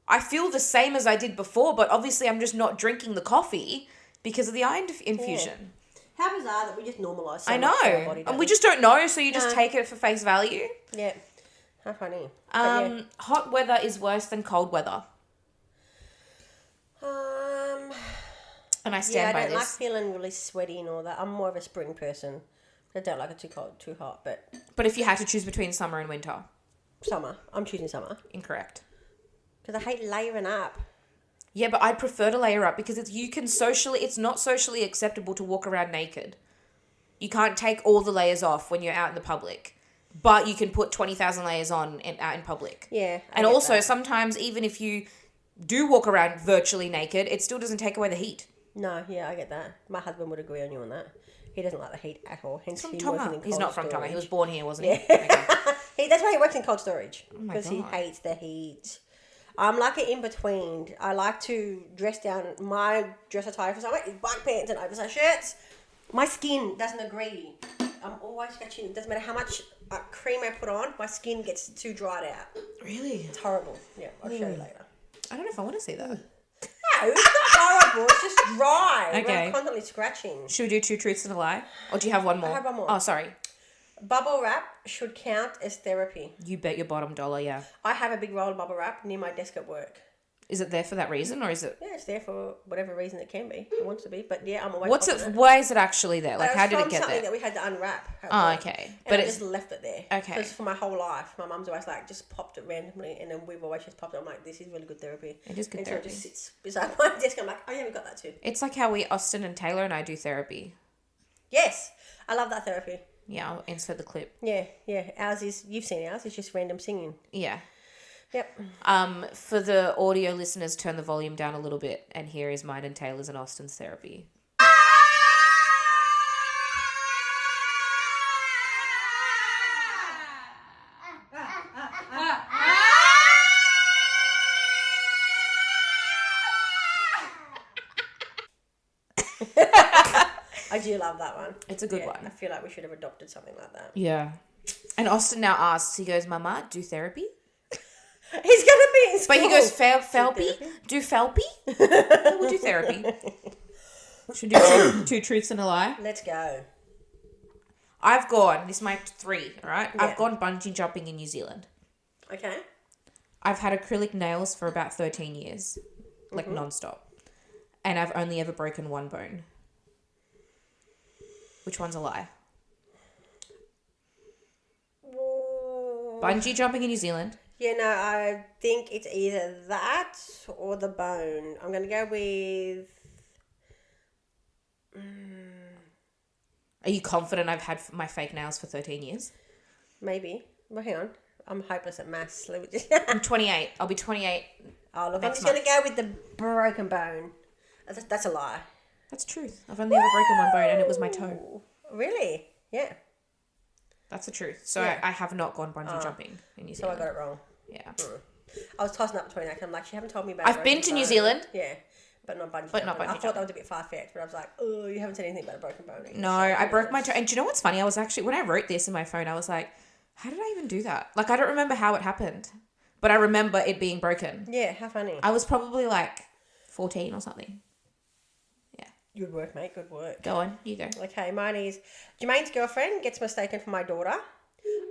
I feel the same as I did before, but obviously I'm just not drinking the coffee because of the iron infusion. How bizarre that we just normalise so I much for our know. body, And we just don't know, so you just take it for face value. Yeah. How funny. Hot weather is worse than cold weather. And I stand by I don't this. like feeling really sweaty and all that. I'm more of a spring person. I don't like it too cold, too hot, but But if you had to choose between summer and winter, summer. I'm choosing summer. incorrect. Because I hate layering up. Yeah, but I'd prefer to layer up because it's not socially acceptable to walk around naked. You can't take all the layers off when you're out in the public. But you can put 20,000 layers on out in public. Yeah. And also, sometimes even if you do walk around virtually naked, it still doesn't take away the heat. No, yeah, I get that. My husband would agree on you on that. He doesn't like the heat at all. Hence, He's from him Tonga. working in He's cold not from Tonga. storage. He was born here, wasn't Yeah. he? Okay. That's why he works in cold storage. Oh my Because he God. hates the heat. I'm like an in-between. I like to dress down. My dress attire for summer is black pants and oversized shirts. My skin doesn't agree. I'm always scratching. It doesn't matter how much cream I put on, my skin gets too dried out. Really? It's horrible. Yeah, I'll show you later. I don't know if I want to see that. No, it's not horrible. It's just dry. Okay. I'm constantly scratching. Should we do 2 truths and a lie? Or do you have one more? I have one more. Oh, sorry. Bubble wrap should count as therapy. You bet your bottom dollar, yeah. I have a big roll of bubble wrap near my desk at work. Is it there for that reason, or is it... Yeah, it's there for whatever reason it can be. It wants to be. But yeah, I'm always What's popping it... Why is it actually there? Like, how did it from get something there? that we had to unwrap. Oh, okay. And But I it's... just left it there. Okay. Because for my whole life, my mum's always like, just popped it randomly, and then we've always just popped it. I'm like, this is really good therapy. It is good and therapy. So it just sits beside my desk. I'm like, oh yeah, we got that too. It's like how Austin and Taylor and I do therapy. Yes, I love that therapy. Yeah, I'll insert the clip. Yeah, yeah. Ours is, you've seen ours, it's just random singing. Yeah. Yep. For the audio listeners, turn the volume down a little bit, and here is mine and Taylor's and Austin's therapy. I do love that one. It's a good I one. feel like we should have adopted something like that. Yeah. And Austin now asks, he goes, Mama, do therapy? He's going to be in school. But he goes, Felpy? Do Felpy? Yeah, we'll do therapy. Should we do two truths and a lie? Let's go. I've gone, this is my 3, all right? Yeah. I've gone bungee jumping in New Zealand. Okay. I've had acrylic nails for about 13 years, like non-stop. And I've only ever broken one bone. Which one's a lie? Bungee jumping in New Zealand. Yeah, no, I think it's either that or the bone. I'm going to go with... Are you confident I've had my fake nails for 13 years? Maybe. Well, hang on. I'm hopeless at maths. Let me just... I'm 28. I'll be 28. Oh, look, I'm next just going to go with the broken bone. That's a lie. That's truth. I've only ever broken one bone, and it was my toe. Really? Yeah. That's the truth. So Yeah. I have not gone bungee jumping in New So Zealand. I got it wrong. Yeah. I was tossing up between that 'cause I'm like, you haven't told me about I've been to broken New bone. Zealand. Yeah. But not bungee But not jumping. bungee I thought that was a bit far-fetched, but I was like, oh, you haven't said anything about a broken bone. No, I broke my toe. And do you know what's funny? I was actually, when I wrote this in my phone, I was like, how did I even do that? Like, I don't remember how it happened. But I remember it being broken. Yeah, how funny. I was probably like 14 or something. Yeah. Good work, mate. Good work. Go on. You go. Okay, mine is Jermaine's girlfriend gets mistaken for my daughter.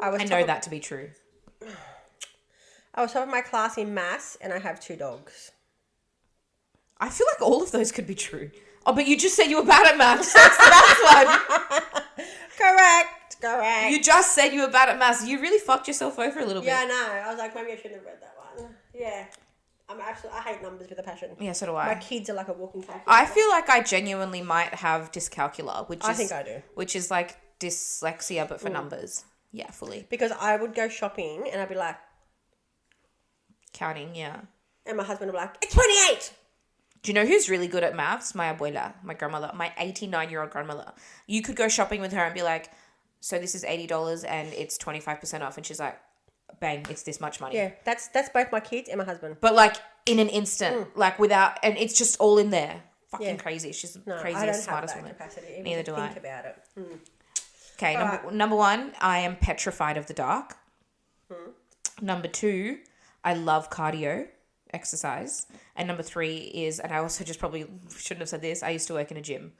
I know that to be true. I was top of my class in maths, and I have 2 dogs. I feel like all of those could be true. Oh, but you just said you were bad at maths. That's the last one. Correct. You just said you were bad at maths. You really fucked yourself over a little bit. Yeah, I know. I was like, maybe I shouldn't have read that one. Yeah. I hate numbers with a passion. Yeah, so do I. My kids are like a walking calculator. I feel like I genuinely might have dyscalculia, which is... I think I do. Which is like dyslexia, but for numbers. Yeah, fully. Because I would go shopping, and I'd be like... Counting, yeah. And my husband would be like, it's 28! Do you know who's really good at maths? My abuela, my grandmother, my 89-year-old grandmother. You could go shopping with her and be like, so this is $80 and it's 25% off. And she's like, bang, it's this much money. Yeah, that's both my kids and my husband. But like in an instant, like without, and it's just all in there. Fucking crazy. She's the No, I craziest, don't have smartest that woman. capacity. Even Neither to do I. think about it. Okay, number 1, I am petrified of the dark. Number 2, I love cardio, exercise. And number 3 is, and I also just probably shouldn't have said this, I used to work in a gym.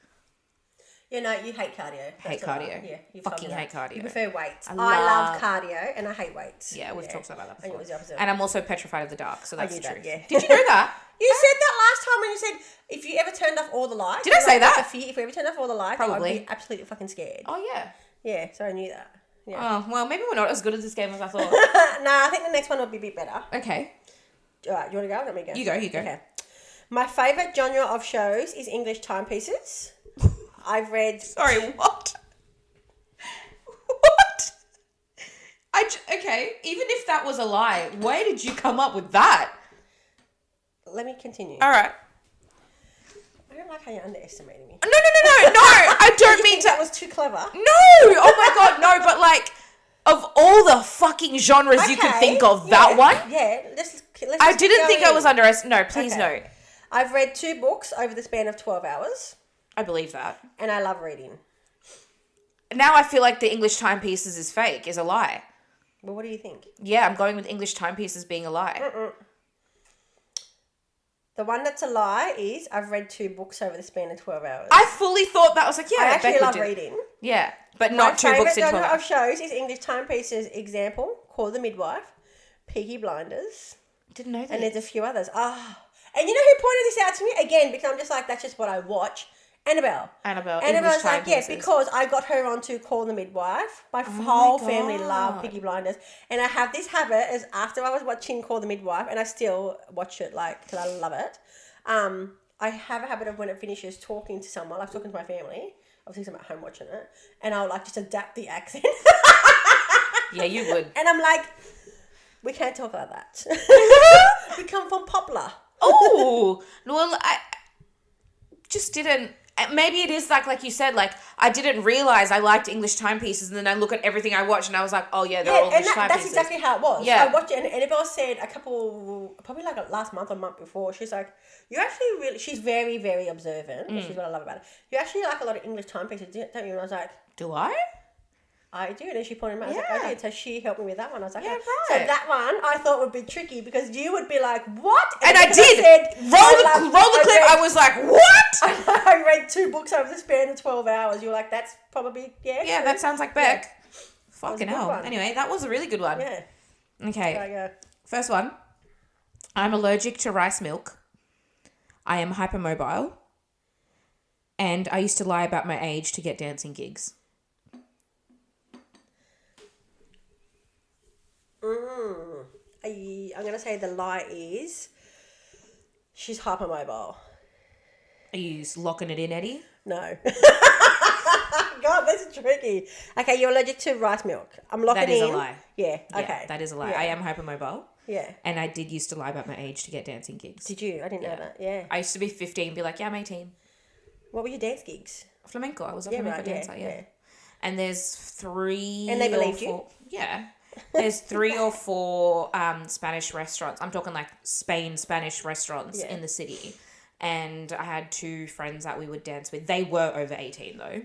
Yeah, no, you hate cardio. Hate That's all cardio. right. Yeah, you Fucking hate cardio. You prefer weights. I I love cardio and I hate weights. Yeah, we've talked about that I think before. it was the opposite. And I'm also petrified of the dark, so that's knew the that, truth. yeah. Did you know that? You said that last time when you said if you ever turned off all the lights. Did I say that? If we ever turned off all the lights, Probably. I'd be absolutely fucking scared. Oh, yeah. Yeah, so I knew that. Yeah. Oh, well, maybe we're not as good at this game as I thought. No, I think the next one will be a bit better. Okay. All right, you want to go? Let me go. You go. Okay. My favourite genre of shows is English timepieces. I've read... Sorry, what? What? Okay, even if that was a lie, where did you come up with that? Let me continue. All right. I don't like how you're underestimating me. No, I don't mean to. That was too clever. No! Oh my God, no, but like, of all the fucking genres you could think of, that one? Yeah, let's I didn't think I was underestimating. No, please no. I've read 2 books over the span of 12 hours. I believe that. And I love reading. Now I feel like the English timepieces is fake, is a lie. Well, what do you think? Yeah, I'm going with English timepieces being a lie. The one that's a lie is I've read 2 books over the span of 12 hours. I fully thought that was like, yeah, I actually love reading. Yeah, but not 2 books in 12 hours. My favourite genre of shows is English timepieces. Example, Call the Midwife, Peaky Blinders. Didn't know that. And there's a few others. And you know who pointed this out to me? Again, because I'm just like, that's just what I watch. Annabelle. Annabelle's like, because I got her onto Call the Midwife. My whole family loved Peaky Blinders. And I have this habit is after I was watching Call the Midwife, and I still watch it because I love it. I have a habit of when it finishes talking to someone, like talking to my family. Obviously, I'm at home watching it. And I'll like just adapt the accent. Yeah, you would. And I'm like, we can't talk like that. We come from Poplar. Oh, well, I just didn't. Maybe it is like you said, like I didn't realize I liked English timepieces, and then I look at everything I watch, and I was like, oh yeah, they're all English timepieces. That's exactly how it was. Yeah, I watched it, and Annabelle said probably like last month or month before, she's like, you actually really. She's very, very observant. Which is what I love about it. You actually like a lot of English timepieces, don't you? And I was like, do I? I do, and she pointed out. I was like, I did. So she helped me with that one. I was like, yeah, right. So that one I thought would be tricky because you would be like, what? And I did. Roll the clip. I was like, what? I read 2 books over the span of 12 hours. You were like, that's probably Yeah, that sounds like Bec. Yeah. Fucking hell. One. Anyway, that was a really good one. Yeah. Okay. First one. I'm allergic to rice milk. I am hypermobile. And I used to lie about my age to get dancing gigs. I'm going to say the lie is she's hypermobile. Are you locking it in, Eddie? No. God, that's tricky. Okay, you're allergic to rice milk. I'm locking in. That is a lie. Yeah, okay. Yeah, that is a lie. Yeah. I am hypermobile. Yeah. And I did used to lie about my age to get dancing gigs. Did you? I didn't know that. Yeah. I used to be 15 and be like, yeah, I'm 18. What were your dance gigs? Flamenco. I was a flamenco dancer, yeah. And there's 3 And they believed 4, you? Yeah. There's 3 or 4 Spanish restaurants. I'm talking like Spanish restaurants in the city. And I had 2 friends that we would dance with. They were over 18 though.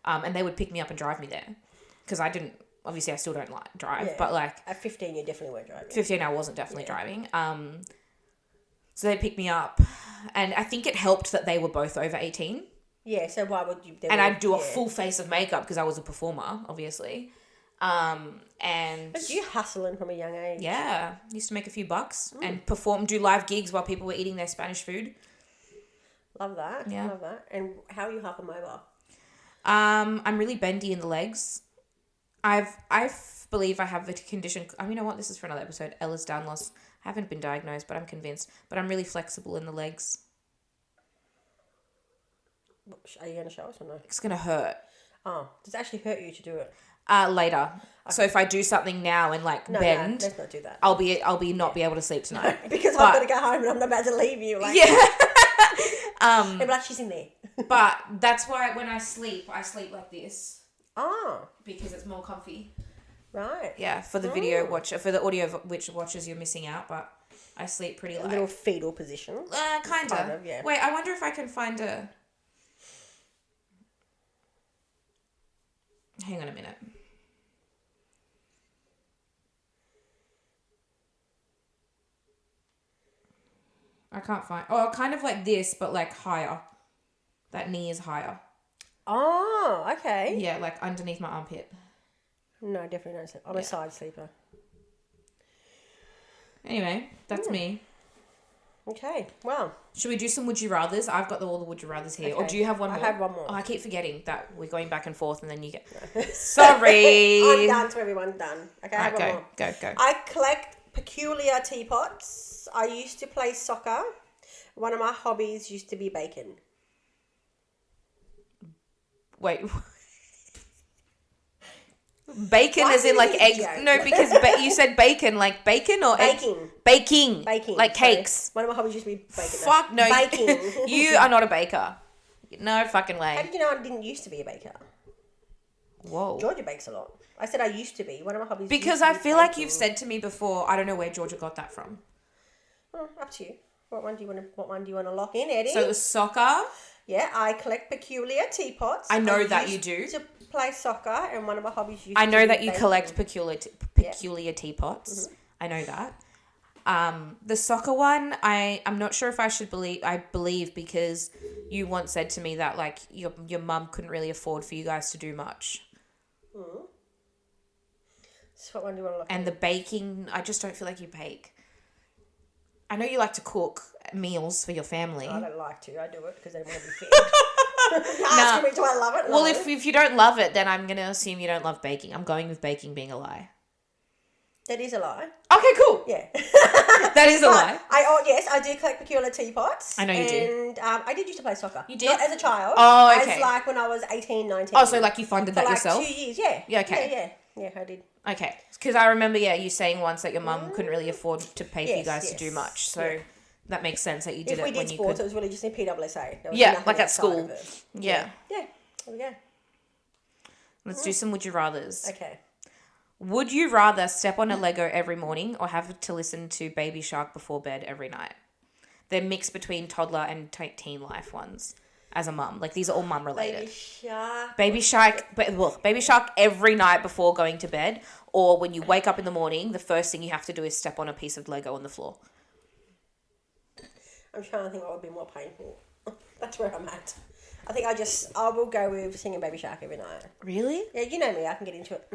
And they would pick me up and drive me there. Because I didn't, obviously I still don't like drive, but like. At 15 you definitely weren't driving. 15 I wasn't definitely driving. So they'd pick me up. And I think it helped that they were both over 18. Yeah, so why would you? And I'd do a full face of makeup because I was a performer, obviously. And but you hustling from a young age. Yeah, used to make a few bucks and do live gigs while people were eating their Spanish food. Love that. Yeah, love that. And how are you hypermobile? I'm really bendy in the legs. I believe I have a condition. I mean, I want this is for another episode. Ehlers-Danlos. I haven't been diagnosed, but I'm convinced. But I'm really flexible in the legs. Are you going to show us or no? It's gonna hurt. Oh, does it actually hurt you to do it? Later. Okay. So if I do something now and bend, no, let's not do that. I'll be not be able to sleep tonight because I've got to go home and I'm about to leave you. Like but like she's in there. But that's why when I sleep like this. Oh, because it's more comfy. Right. Yeah, for the video watcher, for the audio which watchers you're missing out, but I sleep pretty like a little fetal position. Kind of. Yeah. Wait, I wonder if I can find a. Hang on a minute. I can't find... Oh, kind of like this, but like higher. That knee is higher. Oh, okay. Yeah, like underneath my armpit. No, definitely not. I'm a side sleeper. Anyway, that's me. Okay, well. Should we do some Would You Rathers? I've got all the Would You Rathers here. Okay. Or do you have one more? I have one more. Oh, I keep forgetting that we're going back and forth and then you get... Sorry. I'm done, so everyone's done. Okay, I have one more. Go. I collect peculiar teapots. I used to play soccer. One of my hobbies used to be bacon. Wait. Bacon Why as in did like you eggs. joke? No, because you said bacon, like bacon or baking. Baking. Like Sorry. cakes. One of my hobbies used to be baking. Fuck no. Baking. You are not a baker. No fucking How way. did you know I didn't used to be a baker? Whoa. Georgia bakes a lot. I said I used to be. One of my hobbies. Because used to I be feel like baking. you've said to me before, I don't know where Georgia got that from. Up to you. What one do you want to lock in, Eddie? So it was soccer. Yeah, I collect peculiar teapots. I know that used you do. To play soccer, and one of my hobbies used I to know be that you baking. collect peculiar teapots. Mm-hmm. I know that. The soccer one, I'm not sure if I should believe. I believe because you once said to me that like your mum couldn't really afford for you guys to do much. Mm. So what one do you want to look And in? the baking, I just don't feel like you bake. I know you like to cook meals for your family. I don't like to. I do it because I want to be fed. Asking me, do I love it? No. Well, if you don't love it, then I'm going to assume you don't love baking. I'm going with baking being a lie. That is a lie. Okay, cool. Yeah. That is a lie. Yes, I do collect peculiar teapots. I know you do. And I did used to play soccer. You did? Not as a child. Oh, okay. As like when I was 18, 19. Oh, so like you funded For that like yourself? 2 years, yeah. Yeah, okay. Yeah, I did. Okay. Because I remember, you saying once that your mum couldn't really afford to pay for you Yes, guys to do yes. much. So Yeah. that makes sense that you did If we it did when you sports, could. it was really just in PWSA. There was Yeah, nothing like at outside school. of it. Yeah. Yeah. There we go. Let's do some would you rathers. Okay. Would you rather step on a Lego every morning or have to listen to Baby Shark before bed every night? They're mixed between toddler and teen life ones as a mum. Like these are all mum related. Baby Shark every night before going to bed, or when you wake up in the morning, the first thing you have to do is step on a piece of Lego on the floor. I'm trying to think what would be more painful. That's where I'm at. I think I will go with singing Baby Shark every night. Really? Yeah, you know me, I can get into it.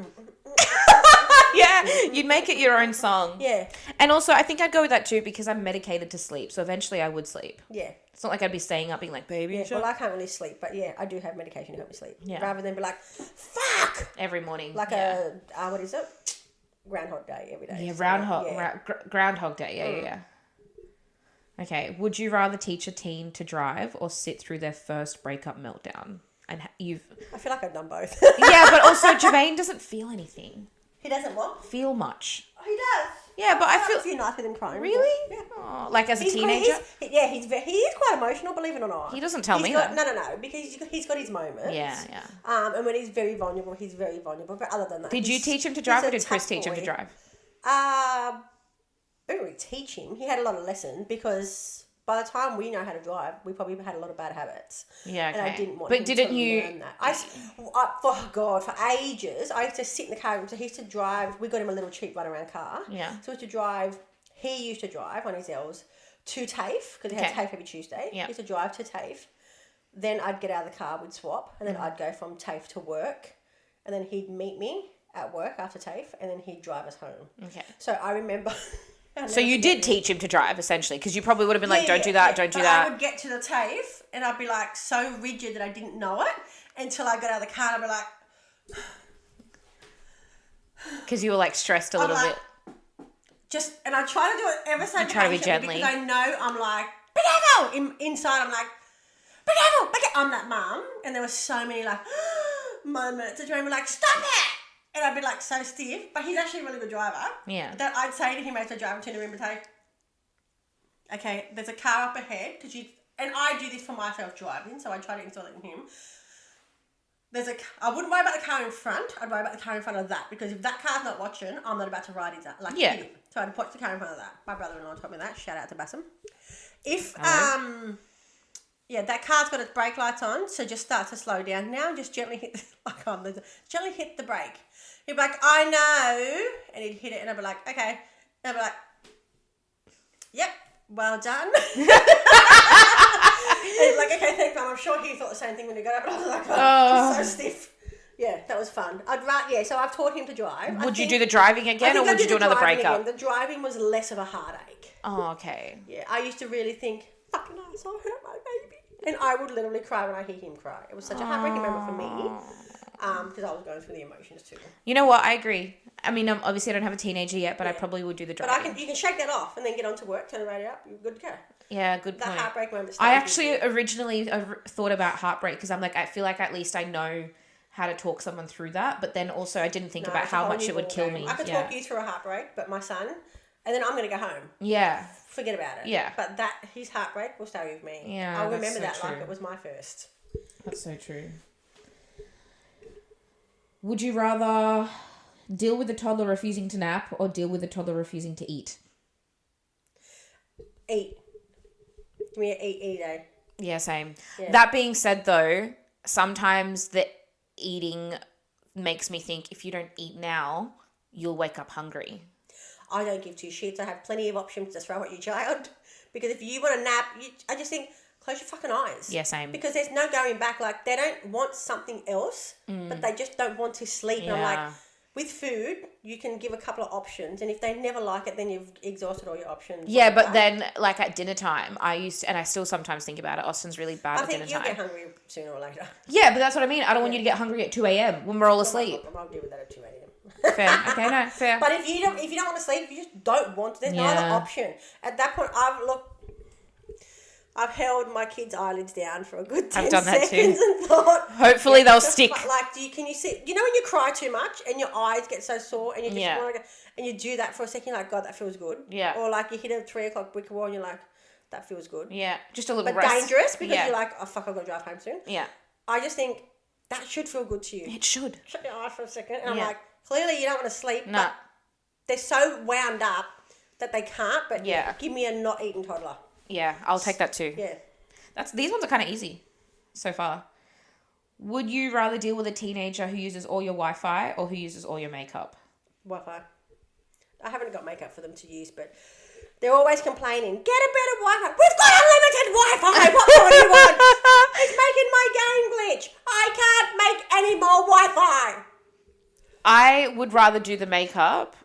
Yeah, you'd make it your own song. Yeah. And also, I think I'd go with that too because I'm medicated to sleep, so eventually I would sleep. Yeah. It's not like I'd be staying up being like, Baby Shark. Well, I can't really sleep, but yeah, I do have medication to help me sleep. Yeah. Rather than be like, fuck! Every morning. Like what is it? Groundhog Day every day. Yeah, So, Groundhog Day. Yeah. Okay, would you rather teach a teen to drive or sit through their first breakup meltdown? And I feel like I've done both. Yeah, but also Jermaine doesn't feel anything. He doesn't what? Feel much. Oh, he does. Yeah, but I feel a few nights with him crying. Really? Yeah. Oh, like as a teenager. He is quite emotional, believe it or not. He doesn't tell me that. that. No, because he's got his moments. Yeah. And when he's very vulnerable, he's very vulnerable. But other than that, Did you teach him to drive, he's or a did Chris tough teach him to boy. drive? We didn't really teach him. He had a lot of lessons because by the time we know how to drive, we probably had a lot of bad habits. Yeah, okay. And I didn't want But him didn't to you? learn that. For ages, I used to sit in the car. So he used to drive. We got him a little cheap runaround car. Yeah. So he used to drive on his L's to TAFE because he had TAFE every Tuesday. Yeah. He used to drive to TAFE. Then I'd get out of the car, we'd swap, and then I'd go from TAFE to work, and then he'd meet me at work after TAFE, and then he'd drive us home. Okay. So I remember. So you did teach him to drive essentially, because you probably would have been like, don't do that. But I would get to the TAFE, and I'd be like so rigid that I didn't know it until I got out of the car, and I'd be like. Because you were like stressed a little bit. And I try to do it ever so try to be gently. because I know I'm like, bedevil! Inside I'm like, bedevil! I'm that mum. And there were so many like moments that Jermaine would like, stop it! And I'd be like so stiff. But he's actually a really good driver. Yeah. That I'd say to him as I drive, turn the room and say, okay, there's a car up ahead. And I do this for myself driving, so I try to install it in him. I wouldn't worry about the car in front. I'd worry about the car in front of that, because if that car's not watching, I'm not about to ride hit it. So I'd watch the car in front of that. My brother-in-law taught me that. Shout out to Bassam. If that car's got its brake lights on, so just start to slow down now and just gently hit gently hit the brake. He'd be like, I know, and he'd hit it, and I'd be like, okay. And I'd be like, yep, well done. And he's like, okay, thanks, Mum. I'm sure he thought the same thing when he got up. But I was like, oh, so stiff. Yeah, that was fun. So I've taught him to drive. Would you do the driving again, or would you do another breakup? The driving was less of a heartache. Oh, okay. Yeah, I used to really think, fucking asshole, hurt my baby. And I would literally cry when I hear him cry. It was such a heartbreaking moment for me. Because I was going through the emotions too. You know what? I agree. I mean, obviously I don't have a teenager yet, but I probably would do the driving. But you can shake that off and then get on to work, turn the radio up, you're good to go. Yeah, good point. That heartbreak moment. I actually originally thought about heartbreak because I'm like, I feel like at least I know how to talk someone through that. But then also I didn't think about it's a how whole much new it would ball kill game. me. I could talk you through a heartbreak, but my son, and then I'm going to go home. Yeah. Forget about it. Yeah. But his heartbreak will stay with me. Yeah, I'll that's remember so that true. like it was my first. That's so true. Would you rather deal with a toddler refusing to nap or deal with a toddler refusing to eat? Eat. Give me an eat day. Yeah, same. Yeah. That being said, though, sometimes the eating makes me think if you don't eat now, you'll wake up hungry. I don't give two shits. I have plenty of options to throw at your child. Because if you want to nap, I just think, close your fucking eyes. Yeah, same. Because there's no going back. Like, they don't want something else, but they just don't want to sleep. Yeah. And I'm like, with food, you can give a couple of options. And if they never like it, then you've exhausted all your options. Yeah, but then, like, at dinner time, and I still sometimes think about it, Austin's really bad at dinner time. I think you'll get hungry sooner or later. Yeah, but that's what I mean. I don't want you to get hungry at 2 a.m. when we're all asleep. I'll deal with that at 2 a.m. Fair. Okay, no, fair. But if you don't want to sleep, if you just don't want to, there's no other option. At that point, I've held my kids' eyelids down for a good 10 seconds and thought... Hopefully they'll stick. Like, can you see... You know when you cry too much and your eyes get so sore and you just want to... And you do that for a second, you're like, God, that feels good. Yeah. Or like you hit a 3 o'clock brick wall and you're like, that feels good. Yeah, just a little but rest. Dangerous because you're like, oh, fuck, I've got to drive home soon. Yeah. I just think that should feel good to you. It should. Shut your eyes for a second. And I'm like, clearly you don't want to sleep, No. but they're so wound up that they can't. But give me a not eating toddler. Yeah, I'll take that too. Yeah. These ones are kind of easy so far. Would you rather deal with a teenager who uses all your Wi-Fi or who uses all your makeup? Wi-Fi. I haven't got makeup for them to use, but they're always complaining, get a better Wi-Fi. We've got unlimited Wi-Fi. What more do you want? It's making my game glitch. I can't make any more Wi-Fi. I would rather do the makeup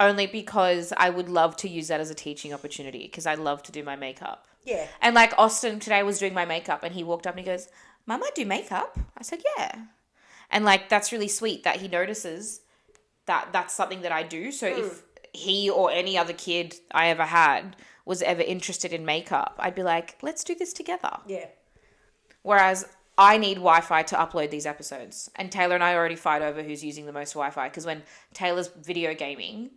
only because I would love to use that as a teaching opportunity because I love to do my makeup. Yeah. And like Austin today was doing my makeup and he walked up and he goes, Mum, I do makeup. I said, yeah. And like, that's really sweet that he notices that that's something that I do. So if he or any other kid I ever had was ever interested in makeup, I'd be like, let's do this together. Yeah. Whereas I need Wi-Fi to upload these episodes. And Taylor and I already fight over who's using the most Wi-Fi because when Taylor's video gaming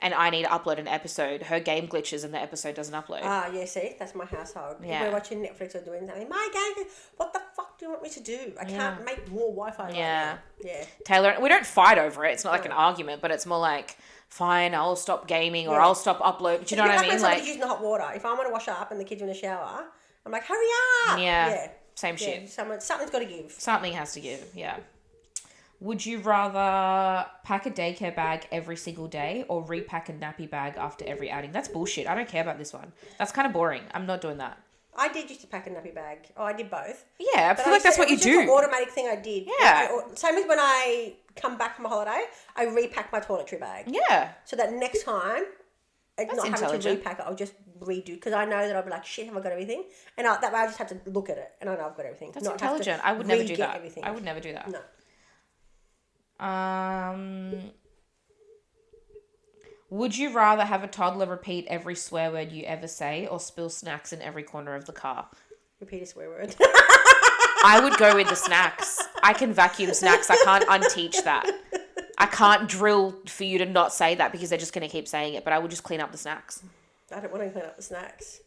and I need to upload an episode, her game glitches and the episode doesn't upload. Ah, yeah, see? That's my household. Yeah. If we're watching Netflix or doing something, my game, what the fuck do you want me to do? I can't make more Wi-Fi right now. Yeah. Taylor, we don't fight over it. It's not like an argument, but it's more like, fine, I'll stop gaming or I'll stop uploading. Do you know what I mean? When somebody's using the hot water. If I want to wash up and the kids are in the shower, I'm like, hurry up. Yeah. Same shit. Something's got to give. Something has to give, yeah. Would you rather pack a daycare bag every single day or repack a nappy bag after every outing? That's bullshit. I don't care about this one. That's kind of boring. I'm not doing that. I did used to pack a nappy bag. Oh, I did both. Yeah, I feel like that's what you do. It's an automatic thing I did. Yeah. Same as when I come back from a holiday, I repack my toiletry bag. Yeah. So that next time, not having to repack it, I'll just redo. Because I know that I'll be like, shit, have I got everything? And that way I just have to look at it and I know I've got everything. That's intelligent. I would never do that. Everything. I would never do that. No. Would you rather have a toddler repeat every swear word you ever say or spill snacks in every corner of the car? Repeat a swear word. I would go with the snacks. I can vacuum snacks. I can't unteach that. I can't drill for you to not say that because they're just going to keep saying it, but I would just clean up the snacks. I don't want to clean up the snacks.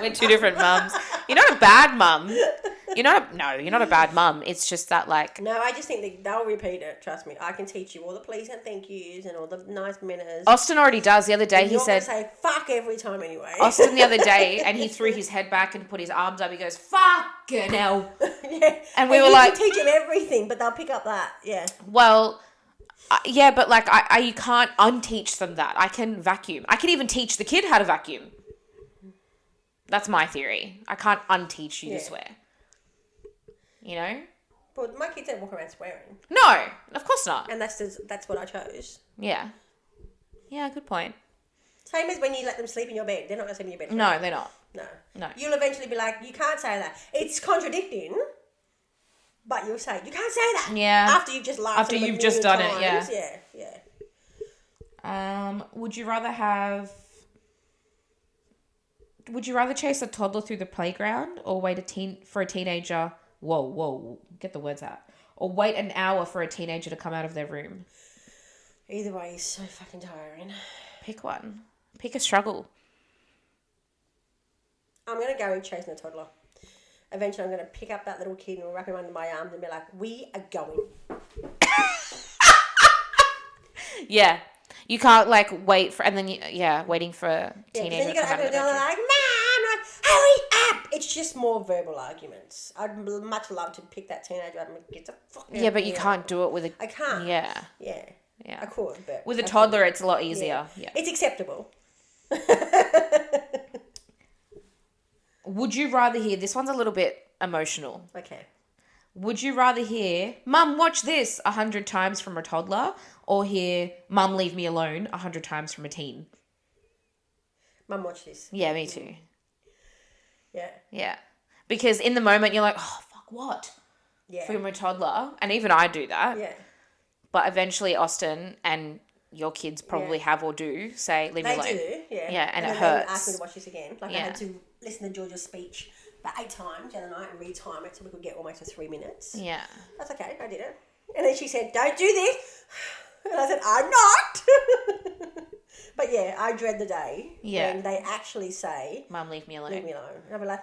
We're two different mums. You're not a bad mum. You're not a bad mum. It's just that like... No, I just think they'll repeat it. Trust me. I can teach you all the please and thank yous and all the nice manners. Austin already does. The other day he said... You're going to say fuck every time anyway. Austin the other day, and he threw his head back and put his arms up. He goes, fucking hell. Yeah. And we were like... You can teach them everything, but they'll pick up that. Yeah. Well... yeah, but like you can't unteach them that. I can vacuum. I can even teach the kid how to vacuum. That's my theory. I can't unteach you to swear. You know? But my kids don't walk around swearing. No, of course not. And that's what I chose. Yeah. Yeah, good point. Same as when you let them sleep in your bed. They're not going to sleep in your bed. No, they're not. No. You'll eventually be like, you can't say that. It's contradicting. But you'll say, you can't say that. Yeah. After you've just laughed. After you've just done it, yeah. Yeah. Would you rather chase a toddler through the playground or wait for a teenager Whoa, get the words out. Or wait an hour for a teenager to come out of their room. Either way is so fucking tiring. Pick one. Pick a struggle. I'm going to go with chasing a toddler. Eventually I'm going to pick up that little kid and wrap him under my arms and be like, we are going. Yeah. You can't like wait for, and then waiting for a teenager then you to come out of the bedroom. like, Mom, like, hurry up. It's just more verbal arguments. I'd much love to pick that teenager up and get the fuck out. Yeah, but you can't do it with a... I can't. Yeah. Yeah. Yeah. I could, but... With a toddler, it's a lot easier. Yeah. It's acceptable. Would you rather hear... This one's a little bit emotional. Okay. Would you rather hear, Mum, watch this 100 times from a toddler, or hear, Mum, leave me alone 100 times from a teen? Mum, watch this. Yeah, me too. Yeah. Yeah. Because in the moment, you're like, oh, fuck, what? Yeah. From a toddler. And even I do that. Yeah. But eventually Austin and your kids probably have or do say, leave me alone. They do, yeah. Yeah, and it then hurts. They asked me to watch this again. Like, I had to listen to Georgia's speech about 8 times the other night and retime it so we could get almost to 3 minutes. Yeah. That's okay, I did it. And then she said, don't do this. And I said, I'm not. But yeah, I dread the day when they actually say, Mum, leave me alone. leave me alone. And I'll be like...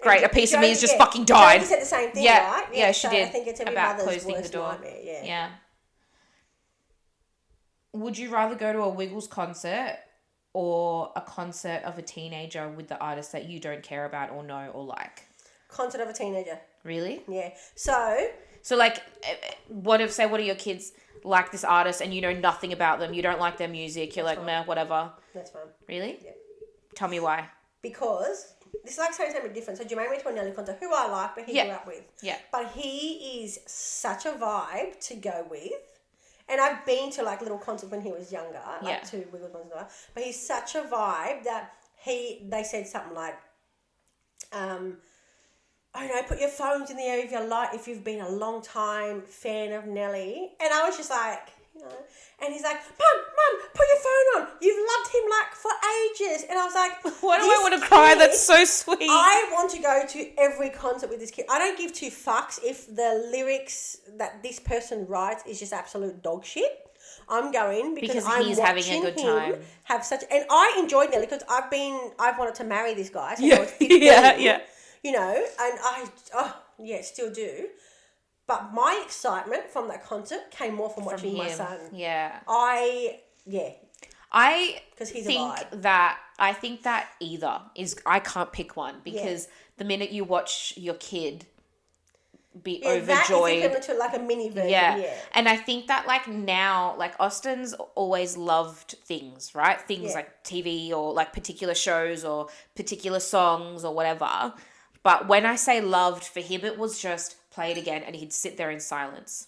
Great, a piece of me has just fucking died. She said the same thing, yeah. right? Yeah, she did. I think it's every about mother's closing worst the door. nightmare. Yeah. Yeah. Would you rather go to a Wiggles concert or a concert of a teenager with the artist that you don't care about or know or like? Concert of a teenager. Really? Yeah. So like, what are your kids like this artist and you know nothing about them? You don't like their music. You're like, meh, whatever. That's fine. Really? Yeah. Tell me why. Because this is like saying something different. So Jermaine went to a Nelly concert, who I like, but he grew up with. Yeah. But he is such a vibe to go with. And I've been to like little concerts when he was younger, like to Wiggles ones and all that. But he's such a vibe that they said something like, oh no, put your phones in the area if you've been a long time fan of Nelly. And I was just like, you know, and he's like, Mum, put your phone on. You've loved him like for ages. And I was like, why do I want to cry? That's so sweet. I want to go to every concert with this kid. I don't give 2 fucks if the lyrics that this person writes is just absolute dog shit. I'm going because I'm he's having a good time. Have such, and I enjoyed Nelly because I've wanted to marry this guy since I was 15. You know, and still do. But my excitement from that concert came more from watching my son. Yeah. Because he's think a vibe. I think that either is, I can't pick one because the minute you watch your kid be overjoyed. That is equivalent to like a mini version. Yeah. And I think that like now, like Austin's always loved things, right? Things like TV or like particular shows or particular songs or whatever. But when I say loved, for him it was just play it again and he'd sit there in silence.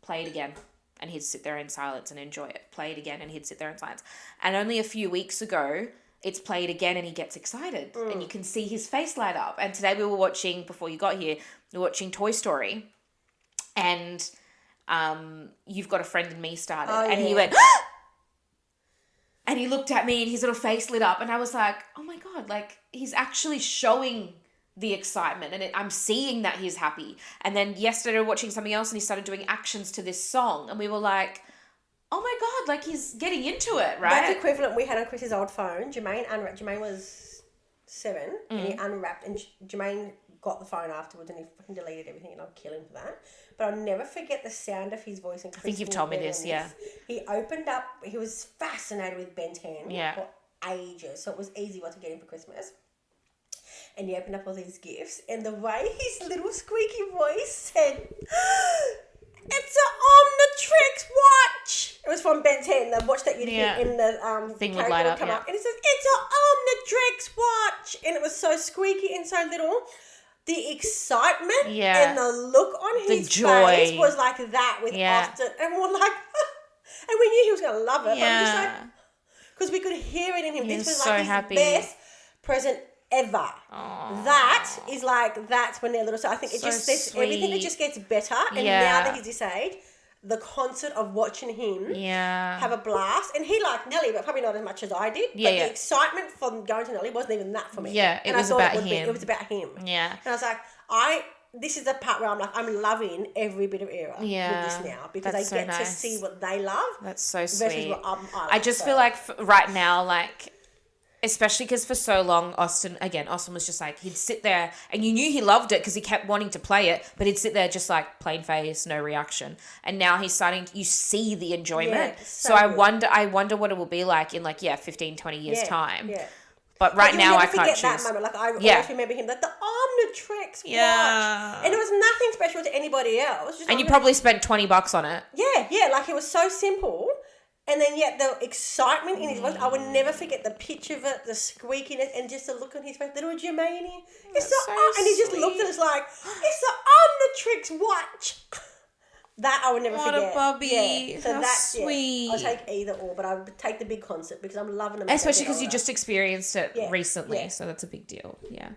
Play it again and he'd sit there in silence and enjoy it. Play it again and he'd sit there in silence. And only a few weeks ago, it's played again and he gets excited. And you can see his face light up. And today we were watching, before you got here, we were watching Toy Story. And You've Got a Friend in Me started. And he went... And he looked at me and his little face lit up. And I was like, oh my God, like he's actually showing the excitement and I'm seeing that he's happy. And then yesterday we were watching something else and he started doing actions to this song and we were like, oh my God, like he's getting into it, right? That's equivalent we had on Chris's old phone. Jermaine was 7 and he unwrapped and Jermaine got the phone afterwards and he fucking deleted everything and I'll kill him for that. But I'll never forget the sound of his voice. And Chris, I think you've told me this, yeah. He opened up, he was fascinated with Ben 10 for ages. So it was easy what to get him for Christmas. And he opened up all these gifts and the way his little squeaky voice said, it's an Omnitrix watch. It was from Ben 10, the watch that you'd hit in the thing would light up, and it says, it's an Omnitrix watch. And it was so squeaky and so little. The excitement and the look on his face was like that with Austin. And we're like, and we knew he was going to love it. But we're just like, because we could hear it in him. This was so like his happy. best present ever. Aww. That is like, that's when they're little. So I think it So just, everything that just gets better. And now that he's this age, the concert of watching him Yeah. have a blast. And he liked Nelly, but probably not as much as I did. Yeah, but yeah. the excitement from going to Nelly wasn't even that for me. Yeah, it and was I thought about it would him. It was about him. Yeah. And I was like, this is the part where I'm like, I'm loving every bit of era with this now because that's I get so to nice. see what they love. That's so versus sweet. what I I just feel like right now, like, especially because for so long, Austin was just like, he'd sit there and you knew he loved it because he kept wanting to play it, but he'd sit there just like plain face, no reaction. And now he's starting, you see the enjoyment. Yeah, so I good. wonder what it will be like in 15, 20 years time. Yeah. But right But now I can't forget choose. that moment. Like I always remember him, like the Omnitrix watch, and it was nothing special to anybody else. And you probably spent $20 on it. Yeah, like it was so simple, and then yet the excitement in his voice. I would never forget the pitch of it, the squeakiness, and just the look on his face. Little Jermaine, and he just looked at us like, it's the Omnitrix watch. That I would never forget. What a bubby. Yeah. So how that's sweet. I'll take either or, but I would take the big concert because I'm loving them. Especially because you just experienced it recently, so that's a big deal. Yeah.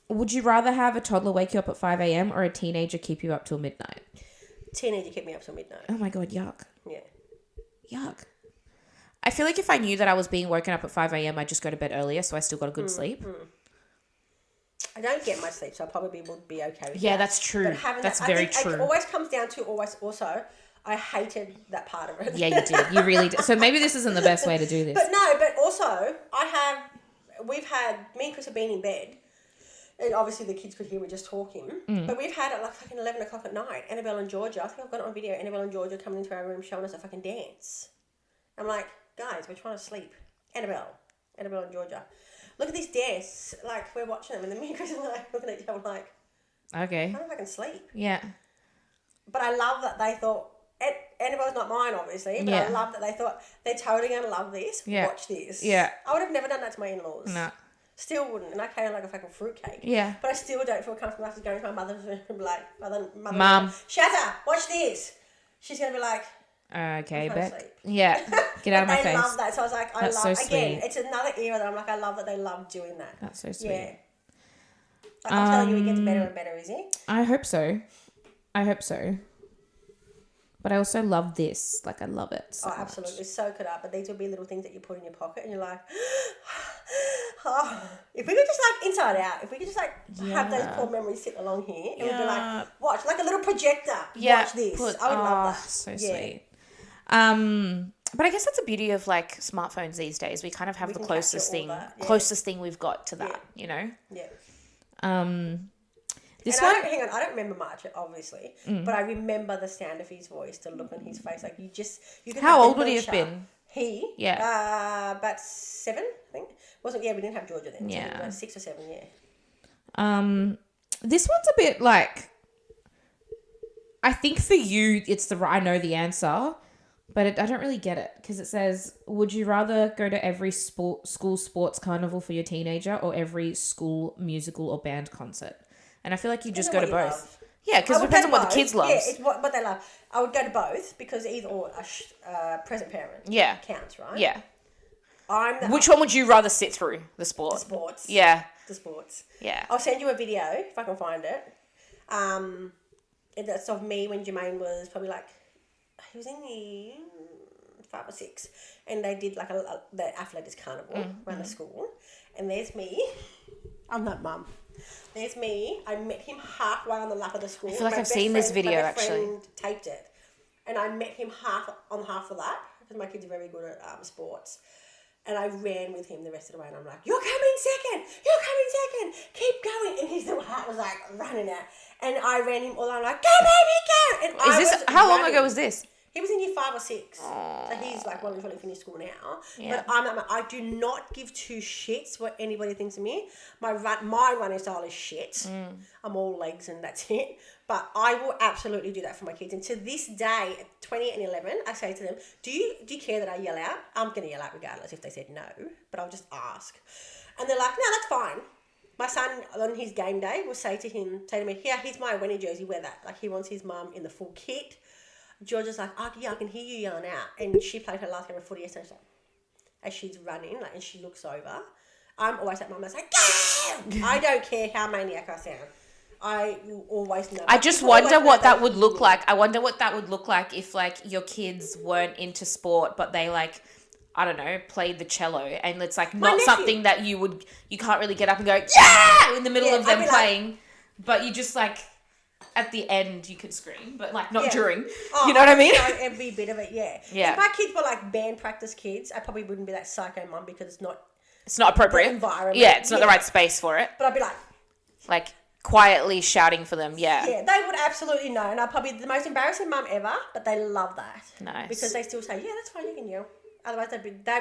Would you rather have a toddler wake you up at 5 a.m. or a teenager keep you up till midnight? Teenager kept me up till midnight. Oh my God, yuck. Yeah. Yuck. I feel like if I knew that I was being woken up at 5 a.m., I'd just go to bed earlier, so I still got a good sleep. I don't get much sleep, so I probably would be okay with Yeah, that. that's true. That's I very think true. It always comes down to also, I hated that part of it. Yeah, you did. You really did. So maybe this isn't the best way to do this. But also, me and Chris have been in bed, and obviously the kids could hear me just talking, but we've had it like fucking 11 o'clock at night, Annabelle and Georgia, I think I've got it on video, Annabelle and Georgia coming into our room showing us a fucking dance. I'm like, guys, we're trying to sleep. Annabelle and Georgia. Look at this dance. Like, we're watching them, and then me and Chris are like looking at each other like, okay. I don't know if I can sleep. Yeah. But I love that they thought, Annabelle's not mine, obviously, but I love that they thought, they're totally going to love this. Yeah. Watch this. Yeah. I would have never done that to my in-laws. No. Still wouldn't. And I carry like a fucking fruitcake. Yeah. But I still don't feel comfortable after going to my mother's room and be like, Mum. Shazza, watch this. She's going to be like, okay, I'm trying to Bec. sleep. Yeah. Get out of my They face. love that. So I was like, That's so sweet. it's another era that I'm like, I love that they love doing that. That's so sweet. Yeah. Like I'm telling you, it gets better and better, is it? I hope so. But I also love this. Like, I love it so much. Absolutely. Soak it up. But these will be little things that you put in your pocket and you're like, oh, if we could just like inside out, if we could just like have those poor memories sit along here, it would be like, watch, like a little projector. Yeah, Watch this. I would love that. So sweet. But I guess that's the beauty of like smartphones these days. We kind of have the closest thing we've got to that, you know? Yeah. This and one, I don't remember much, obviously, but I remember the sound of his voice, the look on his face. Like you can. How old would he have been? He? Yeah. About 7, I think. We didn't have Georgia then. Yeah. So about 6 or 7, yeah. This one's a bit like, I think for you, I know the answer, but I don't really get it because it says, would you rather go to every school sports carnival for your teenager or every school musical or band concert? And I feel like you just go to both. Love. Yeah, because it depends on what the kids love. Yeah, it's what they love. I would go to both because either or present parent counts, right? Yeah. Which one would you rather sit through? The sport? The sports. Yeah. The sports. Yeah. I'll send you a video if I can find it. That's of me when Jermaine was probably like, he was in the 5 or 6, and they did like the athletics carnival around the school, and there's me. I'm that mum. There's me. I met him halfway on the lap of the school. I feel like I've seen this video actually. My friend taped it, and I met him half the lap because my kids are very good at sports. And I ran with him the rest of the way, and I'm like, "You're coming second. Keep going." And his little heart was like running out, and I ran him all. I'm like, "Go, baby, go!" And how long ago was this? He was in year 5 or 6. So he's like, well, he's probably finished school now. Yeah. But I do not give two shits what anybody thinks of me. My running style is shit. I'm all legs and that's it. But I will absolutely do that for my kids. And to this day, at 20 and 11, I say to them, do you care that I yell out? I'm going to yell out regardless if they said no. But I'll just ask. And they're like, no, that's fine. My son, on his game day, will say to me, here, here's my winning jersey, wear that. Like, he wants his mum in the full kit. Georgia's like, oh, yeah, I can hear you yelling out. And she played her last game of footy yesterday. She's like, as she's running, like, and she looks over. I'm always at mum. I say, go! I don't care how maniac I sound. I will always know. I just wonder what that would look like. I wonder what that would look like if like your kids weren't into sport, but they like, I don't know, played the cello, and it's like not something that you can't really get up and go, yeah, in the middle of them playing, but you just like, at the end you could scream, but like not during. Oh, you know what I mean? Every bit of it, yeah. Yeah. If my kids were like band practice kids, I probably wouldn't be that psycho mum because it's not appropriate. The environment. Yeah, it's not the right space for it. But I'd be like quietly shouting for them, yeah. Yeah, they would absolutely know, and I'm probably the most embarrassing mum ever, but they love that. Nice. Because they still say, yeah, that's fine, you can yell. Otherwise,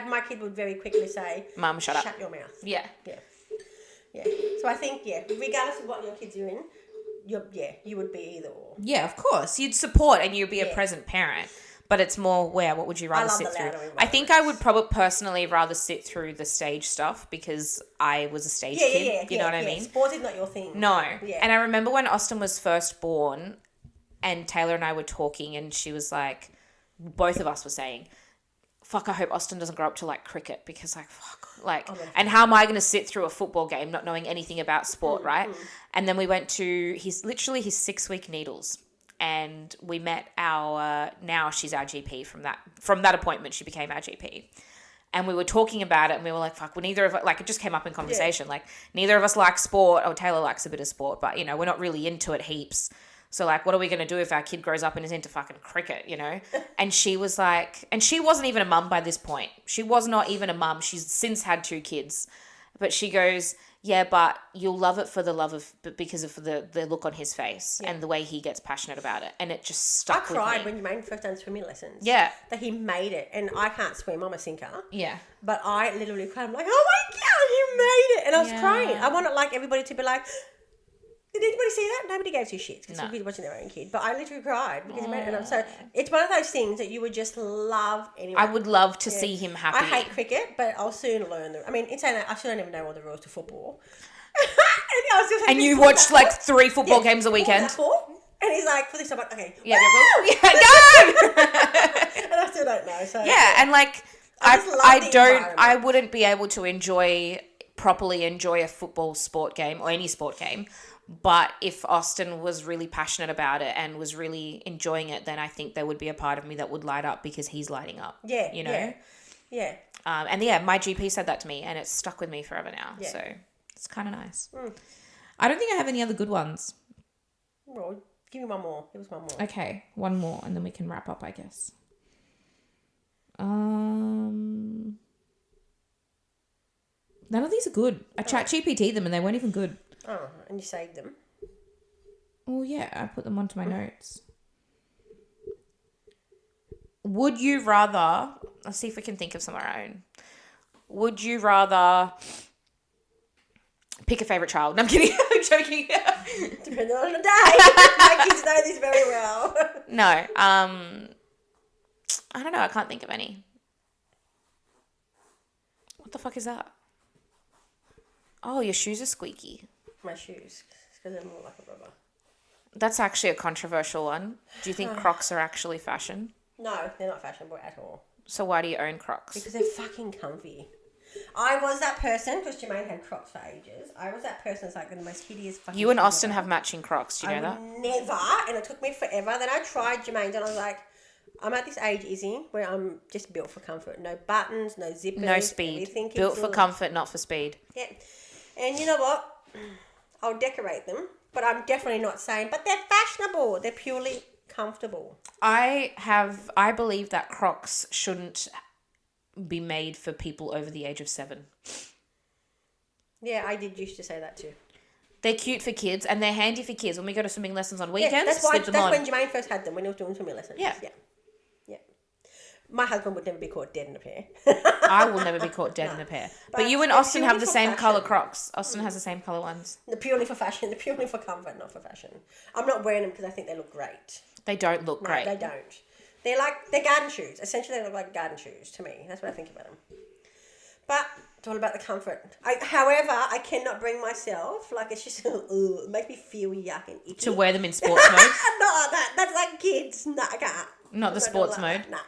my kid would very quickly say, Mum, shut up. Shut your mouth. Yeah. Yeah. So I think, regardless of what your kids are in, you would be either or. Yeah, of course. You'd support and you'd be a present parent. But it's more what would you rather sit through? I think I would probably personally rather sit through the stage stuff because I was a stage kid. You know what I mean? Sports is not your thing. No. Yeah. And I remember when Austin was first born and Taylor and I were talking and she was like, both of us were saying, fuck, I hope Austin doesn't grow up to like cricket because like, fuck, like, and how am I going to sit through a football game not knowing anything about sport, right? And then we went to his 6-week needles. And we met now she's our GP from that appointment. She became our GP. And we were talking about it and we were like, fuck, well, neither of us, like it just came up in conversation. Yeah. Like neither of us like sport. Oh, Taylor likes a bit of sport, but we're not really into it heaps. So like, what are we going to do if our kid grows up and is into fucking cricket, And she was like, and she wasn't even a mum by this point. She was not even a mum. She's since had 2 kids. But she goes, yeah, but you'll love it because of the look on his face and the way he gets passionate about it. And it just stuck with me. I cried when Jermaine first done swimming lessons. Yeah. That he made it. And I can't swim. I'm a sinker. Yeah. But I literally cried. I'm like, oh my God, he made it. And I was crying. I wanted like everybody to be like, did anybody see that? Nobody gave 2 shits because people watching their own kid. But I literally cried because he made it. And so it's one of those things that you would just love anyway. I would love to see him happy. I hate cricket, but I'll soon learn them. I mean, in saying that, I still don't even know all the rules to football. and you watched like 3 football games a weekend? And he's like, for this, I'm like, okay. Yeah, go! And I still don't know. So and like, I wouldn't be able to properly enjoy a football sport game or any sport game. But if Austin was really passionate about it and was really enjoying it, then I think there would be a part of me that would light up because he's lighting up. Yeah. Yeah. And my GP said that to me and it's stuck with me forever now. Yeah. So it's kind of nice. I don't think I have any other good ones. Well, give me one more. Give us one more. Okay, one more and then we can wrap up, I guess. None of these are good. I ChatGPT'd them and they weren't even good. Oh, and you saved them? Oh, yeah. I put them onto my notes. Would you rather... Let's see if we can think of some of our own. Would you rather pick a favourite child? No, I'm kidding. I'm joking. Depending on the day. My kids know this very well. No. I don't know. I can't think of any. What the fuck is that? Oh, your shoes are squeaky. My shoes, because they're more like a rubber. That's actually a controversial one. Do you think Crocs are actually fashion? No, they're not fashionable at all. So why do you own Crocs? Because they're fucking comfy. I was that person, because Jermaine had Crocs for ages. I was that person that's like the most hideous fucking... You and Austin have matching Crocs. Do you know that? Never, and it took me forever. Then I tried Jermaine's and I was like, I'm at this age, Izzy, where I'm just built for comfort. No buttons, no zippers. No speed. Built for comfort, not for speed. Yeah. And you know what? I'll decorate them, but I'm definitely not saying, but they're fashionable. They're purely comfortable. I believe that Crocs shouldn't be made for people over the age of 7. Yeah, I did used to say that too. They're cute for kids and they're handy for kids. When we go to swimming lessons on weekends, that's when Jermaine first had them, when he was doing swimming lessons. Yeah. My husband would never be caught dead in a pair. I will never be caught dead in a pair. But you and Austin have the same colour Crocs. Austin has the same colour ones. They're purely for fashion. They're purely for comfort, not for fashion. I'm not wearing them because I think they look great. They don't look great. No, they don't. They're garden shoes. Essentially, they look like garden shoes to me. That's what I think about them. But it's all about the comfort. However, I cannot bring myself, like it's just, it makes me feel yuck and itchy. To wear them in sports mode? Not like that. That's like kids. No, I can't. Not the sports mode? Nah.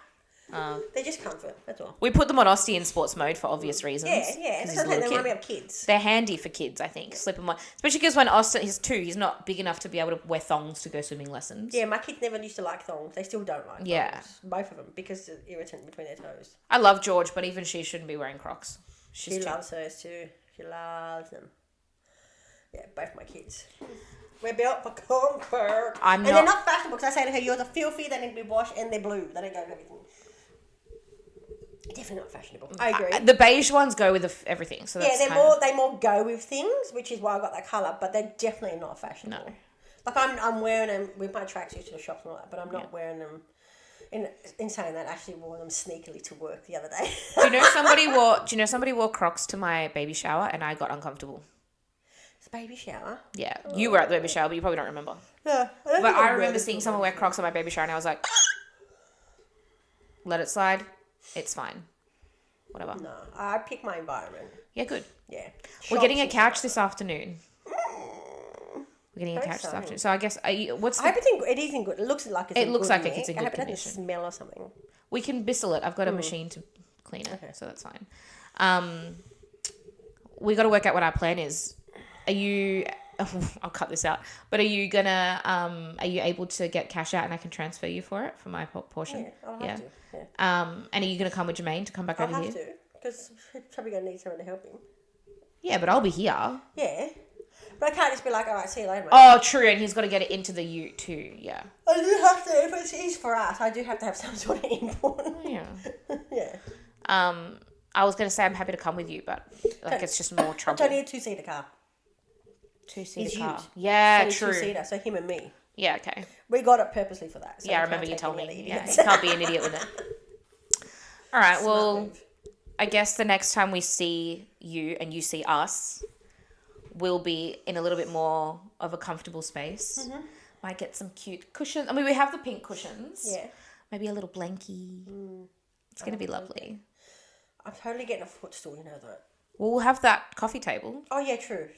They're just comfort. That's all. We put them on Aussie in sports mode for obvious reasons. Yeah. That's what they remind me of kids. They're handy for kids, I think. Slip them on, especially because when Austin, he's 2, he's not big enough to be able to wear thongs to go swimming lessons. Yeah, my kids never used to like thongs. They still don't like thongs. Yeah. Both of them, because it's irritant between their toes. I love George, but even she shouldn't be wearing Crocs. She loves hers too. She loves them. Yeah, both my kids. We're built for comfort. They're not fashionable, because I say to her, yours are filthy, they need to be washed, and they're blue. They don't go with everything. Definitely not fashionable. I agree. The beige ones go with everything, so that's they more go with things, which is why I got that colour, but they're definitely not fashionable. No. Like I'm wearing them with my tracksuits to the shops and all that, but I'm not wearing them. In saying that, I actually wore them sneakily to work the other day. Do you know somebody wore Crocs to my baby shower and I got uncomfortable? It's a baby shower. Yeah, you were at the baby shower, but you probably don't remember. Yeah, but I remember seeing someone wear Crocs on my baby shower and I was like, let it slide. It's fine. Whatever. No, I pick my environment. Yeah, good. Yeah. We're getting a couch this afternoon. We're getting a couch this afternoon. So I guess, I hope it is in good. It looks like it's in good like nick. it's in I good hope it doesn't condition. smell or something. We can bissel it. I've got a machine to clean it, so that's fine. We got to work out what our plan is. Are you... I'll cut this out. But are you gonna... are you able to get cash out and I can transfer you for it, for my portion? Yeah, I'll have to. Yeah. And are you gonna come with Jermaine to come back over here? I'll have to, because he's probably going to need someone to help him. Yeah, but I'll be here. Yeah. But I can't just be like, all right, see you later, mate. Oh, true, and he's got to get it into the ute too, yeah. I do have to, if it is for us, I do have to have some sort of input. Yeah. Yeah. I was going to say I'm happy to come with you, but it's just more trouble. Don't need a 2-seater car. 2-seater car. Yeah, so true. 2-seater, so him and me. Yeah, okay. We got it purposely for that. So I remember you told me. Yeah, you can't be an idiot with it. All right, well, I guess the next time we see you and you see us, we'll be in a little bit more of a comfortable space. Mm-hmm. Might get some cute cushions. I mean, we have the pink cushions. Yeah. Maybe a little blankie. It's going to be lovely. I'm totally getting a footstool, you know that. Well, we'll have that coffee table. Oh, yeah, true.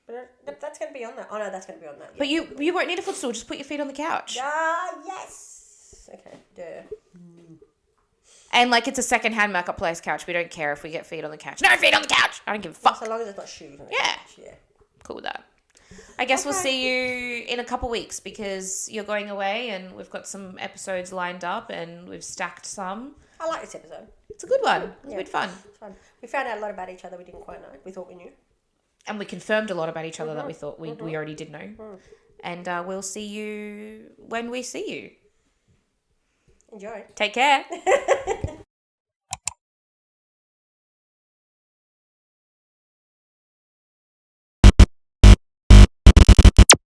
But that's going to be on that. Oh, no, that's going to be on that. Yeah. But you won't need a footstool. Just put your feet on the couch. Yes. Okay, duh. And, it's a second-hand marketplace couch. We don't care if we get feet on the couch. No feet on the couch! I don't give a fuck. So long as it's not shoes on the couch. Yeah. Cool with that. I guess we'll see you in a couple weeks because you're going away and we've got some episodes lined up and we've stacked some. I like this episode. It's a good one. It was a bit fun. It's fun. We found out a lot about each other we didn't quite know. We thought we knew. And we confirmed a lot about each other that we thought we already did know. And we'll see you when we see you. Enjoy. Take care.